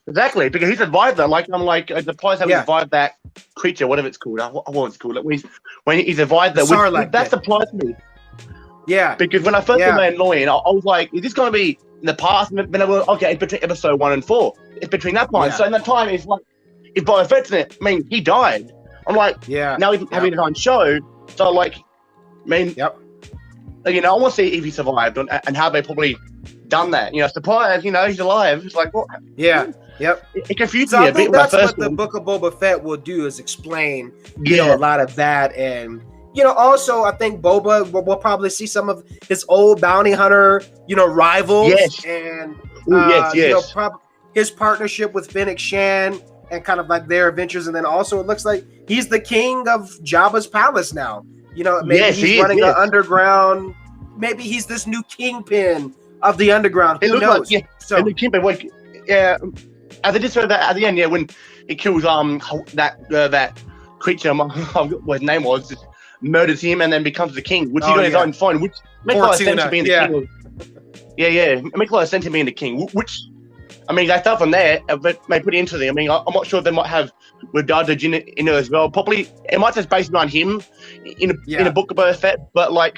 Exactly, because he survived that. Like, I'm like, the players have survived that creature, whatever it's called. What it's called. When he survived that, that surprised me. Yeah. Because when I first saw Mandalorian, I was like, is this going to be in the past? And then I was, okay, it's between episode 1 and 4. It's between that point. Yeah. So in that time, it's like, if Boba Fett's in it, I mean, he died. I'm like, now he's having his own show. So, like, I mean, I want to see if he survived and how they probably done that. Surprise, he's alive. It's like, what? Yeah. Yep. It confused me a bit. That's what the Book of Boba Fett will do, is explain, a lot of that. And, also, I think Boba will probably see some of his old bounty hunter, rivals. Yes. And, yes. His partnership with Fennec Shan and kind of like their adventures. And then also it looks like he's the king of Jabba's palace now. Maybe he's running an underground. Maybe he's this new kingpin of the underground. Who knows? So the kingpin, as I just heard that at the end, when he kills that creature, what his name was, just murders him and then becomes the king, which he got his own phone, which makes a lot of sense to being the king. It makes a lot of sense to being the king. Which, I mean, they start from there, but may pretty interesting. I mean, I'm not sure if they might have with Dada Jin in it as well. Probably it might just based around him in a Book of Boba Fett, but like,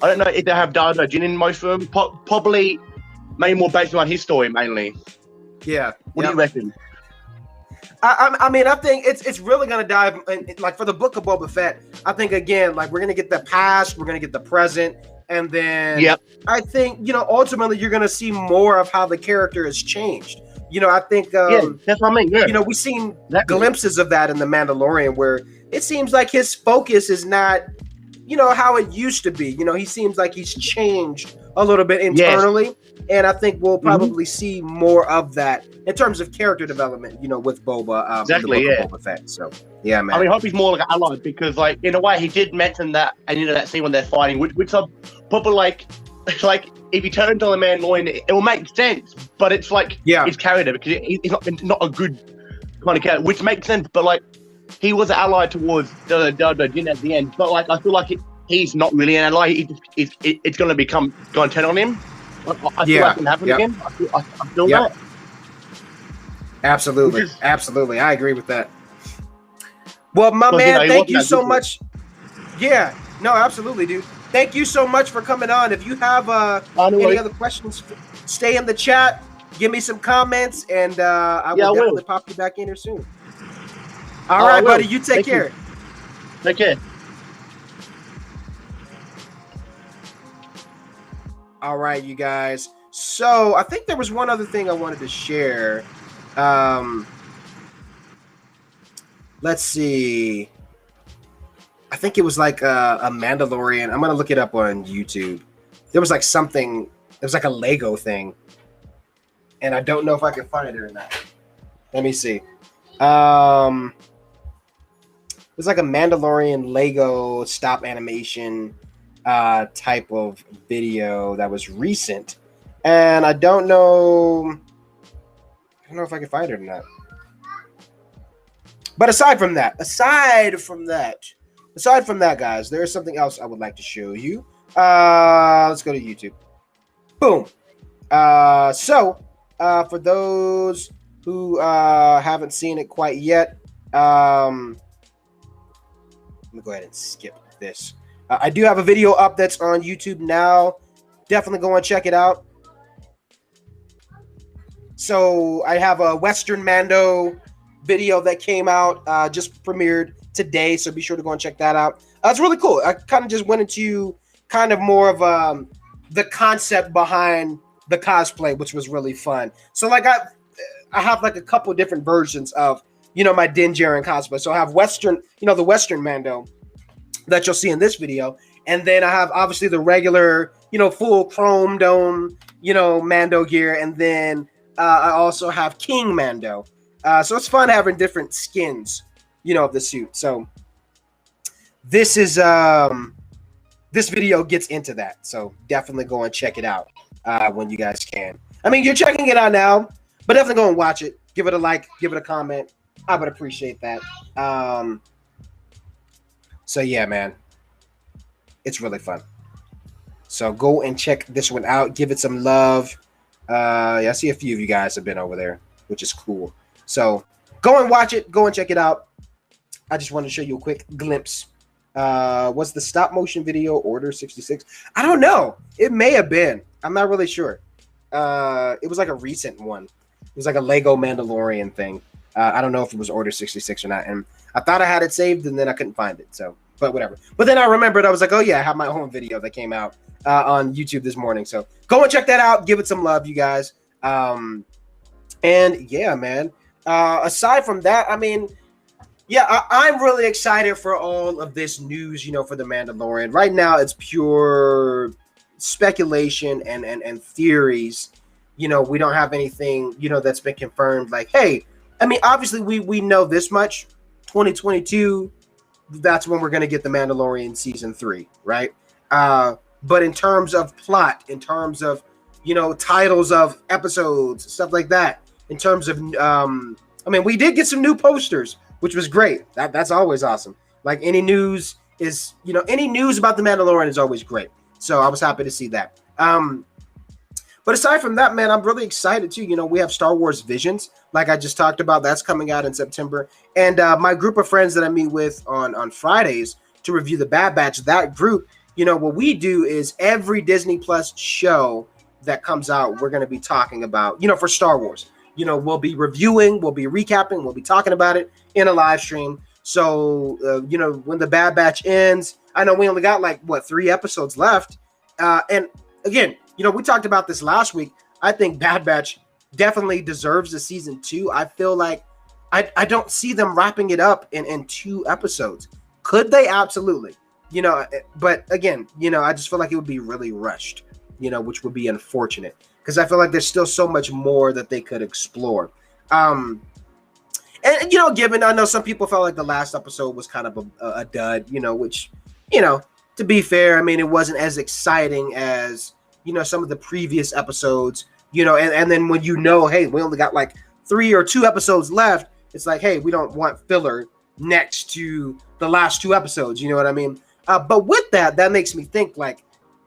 I don't know if they have Dada Jin in most of them. Probably, maybe more based around his story mainly. Yeah. What do you reckon? I mean, I think it's really going to dive like for the Book of Boba Fett. I think again, like we're going to get the past, we're going to get the present, and then I think ultimately you're going to see more of how the character has changed. I think that's what I mean. Yeah. We've seen glimpses of that in The Mandalorian, where it seems like his focus is not how it used to be. He seems like he's changed a little bit internally. and I think we'll probably see more of that in terms of character development, with Boba. Exactly, in the book of Boba Fett. So, yeah, man. I mean, I hope he's more like an ally because, like, in a way, he did mention that, and that scene when they're fighting, which are probably like if he turned on the Mandalorian, it will make sense. But it's like his character because he's not a good kind of character, which makes sense. But like, he was an ally towards the Din at the end. But like, I feel like he's not really an ally. It's going to turn on him. I feel like it can happen again. I feel that. Absolutely. I agree with that. Well, my man, thank you so much. Yeah, no, absolutely, dude. Thank you so much for coming on. If you have any other questions, stay in the chat. Give me some comments, and I will definitely pop you back in here soon. All right, buddy. You take care. Take care. All right, you guys. So I think there was one other thing I wanted to share. Let's see. I think it was like a Mandalorian. I'm gonna look it up on YouTube. There was like something. It was like a Lego thing, and I don't know if I can find it or not. Let me see. It was like a Mandalorian Lego stop animation type of video that was recent, and I don't know if I can find it or not. But aside from that, guys, there is something else I would like to show you. Let's go to YouTube. Boom. So for those who haven't seen it quite yet, let me go ahead and skip this. I do have a video up that's on YouTube now. Definitely go and check it out. So I have a Western Mando video that came out, just premiered today, so be sure to go and check that out. It's really cool. I kind of just went into kind of more of the concept behind the cosplay, which was really fun. So like I have like a couple different versions of my Din Djarin cosplay. So I have Western, the Western Mando that you'll see in this video, and then I have obviously the regular, full chrome dome, Mando gear, and then I also have King Mando. So it's fun having different skins, of the suit. So this is this video gets into that. So definitely go and check it out when you guys can. I mean, you're checking it out now, but definitely go and watch it. Give it a like, give it a comment. I would appreciate that. So yeah, man, it's really fun. So go and check this one out. Give it some love. I see a few of you guys have been over there, which is cool. So go and watch it. Go and check it out. I just wanted to show you a quick glimpse. Was the stop motion video Order 66? I don't know. It may have been. I'm not really sure. It was like a recent one. It was like a Lego Mandalorian thing. I don't know if it was Order 66 or not. And I thought I had it saved, and then I couldn't find it. So, but whatever. But then I remembered. I was like, oh yeah, I have my own video that came out on YouTube this morning. So go and check that out. Give it some love, you guys. And yeah, man. Aside from that, I mean, yeah, I'm really excited for all of this news, for the Mandalorian. Right now, it's pure speculation and theories. We don't have anything, that's been confirmed. Like, hey, I mean, obviously, we know this much. 2022, that's when we're going to get the Mandalorian season 3, right? But in terms of plot, in terms of, titles of episodes, stuff like that, in terms of, I mean, we did get some new posters, which was great. That's always awesome. Like any news is, any news about the Mandalorian is always great. So I was happy to see that. But aside from that, man, I'm really excited too. We have Star Wars Visions, like I just talked about. That's coming out in September. And my group of friends that I meet with on Fridays to review the Bad Batch, that group, what we do is every Disney Plus show that comes out, we're going to be talking about, for Star Wars. We'll be reviewing, we'll be recapping, we'll be talking about it in a live stream. So, when the Bad Batch ends, I know we only got 3 episodes left. And again, we talked about this last week. I think Bad Batch definitely deserves a season 2. I feel like I don't see them wrapping it up in 2 episodes. Could they? Absolutely. But again, I just feel like it would be really rushed, which would be unfortunate. because I feel like there's still so much more that they could explore. And given I know some people felt like the last episode was kind of a dud, which, to be fair, I mean, it wasn't as exciting as some of the previous episodes, and then when hey, we only got like 3 or 2 episodes left, it's like, hey, we don't want filler next to the last 2 episodes, you know what I mean? But with that makes me think like,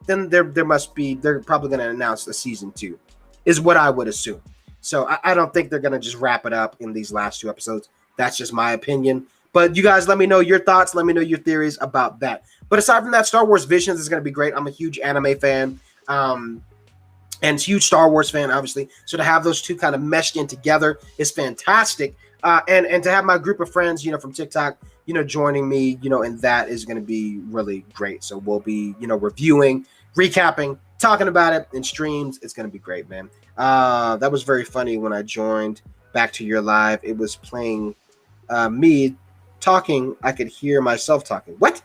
then they're probably going to announce the season 2, is what I would assume. So I don't think they're going to just wrap it up in these last 2 episodes. That's just my opinion. But you guys let me know your thoughts. Let me know your theories about that. But aside from that, Star Wars Visions is going to be great. I'm a huge anime fan and huge Star Wars fan, obviously. So to have those two kind of meshed in together is fantastic. And to have my group of friends, from TikTok, joining me, and that is going to be really great. So we'll be, reviewing, recapping, talking about it in streams. It's going to be great, man. That was very funny when I joined back to your live. It was playing me talking. I could hear myself talking. What?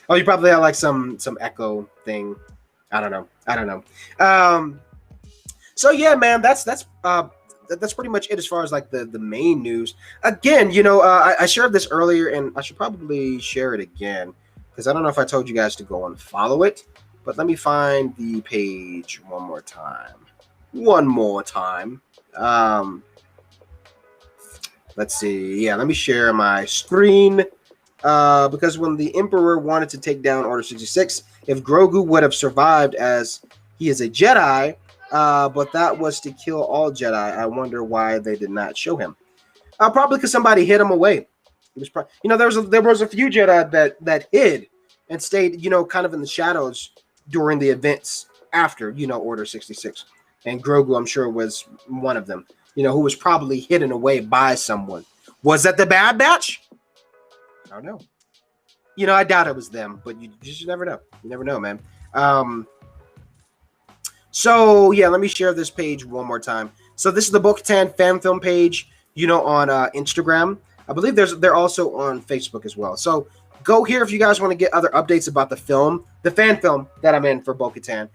Oh, you probably had like some echo thing. I don't know. So yeah, man, that's pretty much it as far as like the main news. Again, I shared this earlier, and I should probably share it again because I don't know if I told you guys to go and follow it. But let me find the page one more time. Let's see. Yeah, let me share my screen. Because when the Emperor wanted to take down Order 66, if Grogu would have survived as he is a Jedi, but that was to kill all Jedi, I wonder why they did not show him. Probably because somebody hid him away. It was there was a few Jedi that hid and stayed, kind of in the shadows during the events after, Order 66. And Grogu, I'm sure, was one of them, who was probably hidden away by someone. Was that the Bad Batch? I don't know. I doubt it was them, but you just never know. You never know, man. So, yeah, let me share this page one more time. So this is the Bo-Katan fan film page, on Instagram. I believe they're also on Facebook as well. So go here if you guys want to get other updates about the fan film that I'm in for Bo-Katan.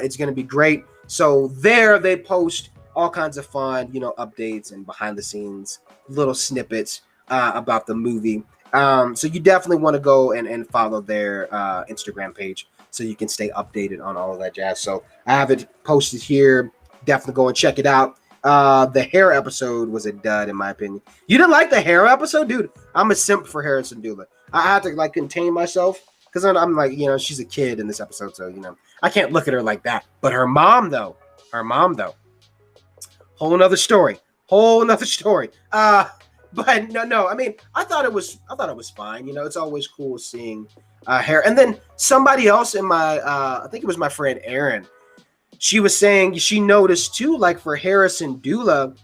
It's going to be great. So there they post all kinds of fun, updates and behind the scenes little snippets about the movie. So you definitely want to go and follow their Instagram page so you can stay updated on all of that jazz. So I have it posted here. Definitely go and check it out. The hair episode was a dud, in my opinion. You didn't like the hair episode? Dude, I'm a simp for Harrison Dula. I had to contain myself because I'm like, she's a kid in this episode. So, I can't look at her like that. But her mom, though, whole nother story. But no. I mean, I thought it was fine. It's always cool seeing hair. And then somebody else in my, I think it was my friend Erin. She was saying she noticed too, like for Harrison Dula,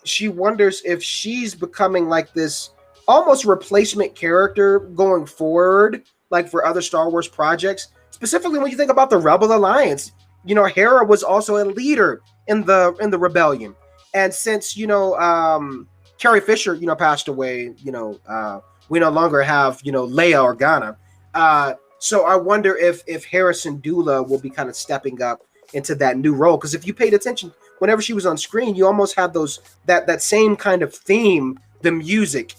she wonders if she's becoming like this almost replacement character going forward, like for other Star Wars projects. Specifically, when you think about the Rebel Alliance, Hera was also a leader in the rebellion. And since, Carrie Fisher, passed away, we no longer have, Leia Organa. So I wonder if Harrison Dula will be kind of stepping up into that new role. Because if you paid attention, whenever she was on screen, you almost had that same kind of theme, the music,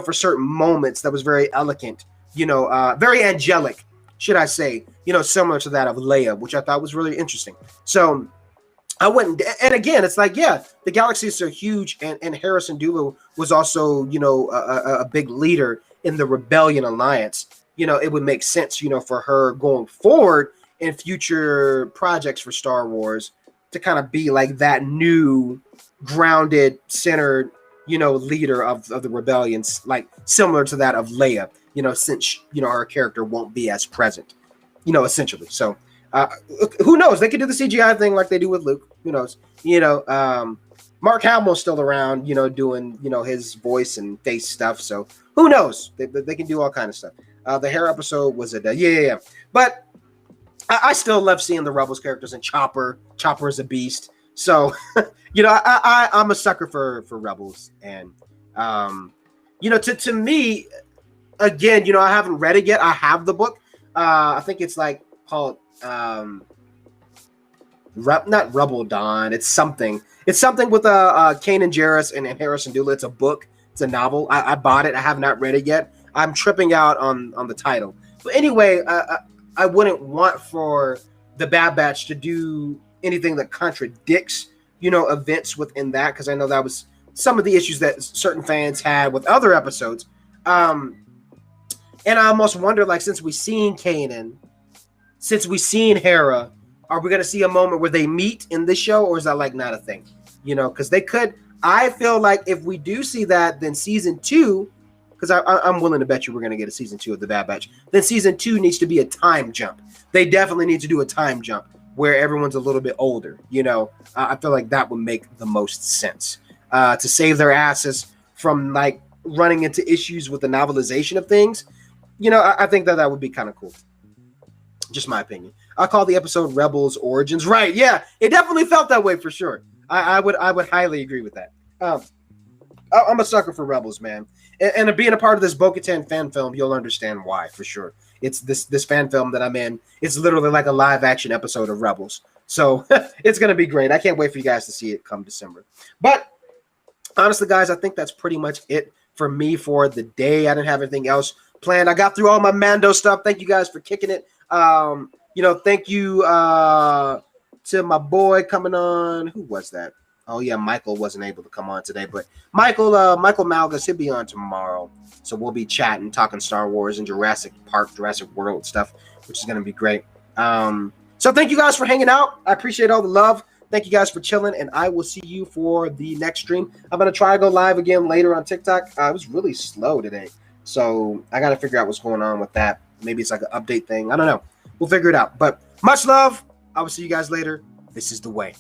for certain moments that was very elegant, very angelic, should I say, similar to that of Leia, which I thought was really interesting. So I wouldn't, and again, it's like, yeah, the galaxies are huge, and Harrison Dula was also, a big leader in the Rebellion Alliance. It would make sense, for her going forward in future projects for Star Wars to kind of be like that new, grounded, centered, leader of the rebellions, like similar to that of Leia, since, her character won't be as present, essentially. So, who knows? They could do the CGI thing like they do with Luke. Who knows? Mark Hamill's still around, doing, his voice and face stuff. So who knows? They can do all kind of stuff. The hair episode was yeah. But I still love seeing the Rebels characters and Chopper. Chopper is a beast. So, I'm a sucker for Rebels. And, to me, again, I haven't read it yet. I have the book. I think it's like called not Rebel Dawn. It's something. It's something with Kanan Jarrus and Harrison Dula. It's a book. It's a novel. I bought it. I have not read it yet. I'm tripping out on the title. But anyway, I wouldn't want for the Bad Batch to do anything that contradicts, events within that, because I know that was some of the issues that certain fans had with other episodes. And I almost wonder, like, since we've seen Kanan, since we've seen Hera, are we going to see a moment where they meet in this show, or is that, like, not a thing? Because they could. I feel like if we do see that, then season 2, because I'm willing to bet you we're going to get a season 2 of the Bad Batch, then season 2 needs to be a time jump. They definitely need to do a time jump where everyone's a little bit older. I feel like that would make the most sense to save their asses from, like, running into issues with the novelization of things. I think that would be kind of cool. Just my opinion. I call the episode Rebels Origins. Right. Yeah, it definitely felt that way for sure. I would highly agree with that. I'm a sucker for Rebels, man. And being a part of this Bo-Katan fan film, you'll understand why, for sure. It's this fan film that I'm in. It's literally like a live action episode of Rebels. So it's going to be great. I can't wait for you guys to see it come December. But honestly, guys, I think that's pretty much it for me for the day. I didn't have anything else planned. I got through all my Mando stuff. Thank you guys for kicking it. Thank you to my boy coming on. Who was that? Oh yeah, Michael wasn't able to come on today, but Michael Malgus, he'll be on tomorrow. So we'll be chatting, talking Star Wars and Jurassic Park, Jurassic World stuff, which is gonna be great. So thank you guys for hanging out. I appreciate all the love. Thank you guys for chilling, and I will see you for the next stream. I'm gonna try to go live again later on TikTok. I was really slow today, so I gotta figure out what's going on with that. Maybe it's like an update thing. I don't know. We'll figure it out. But much love. I will see you guys later. This is the way.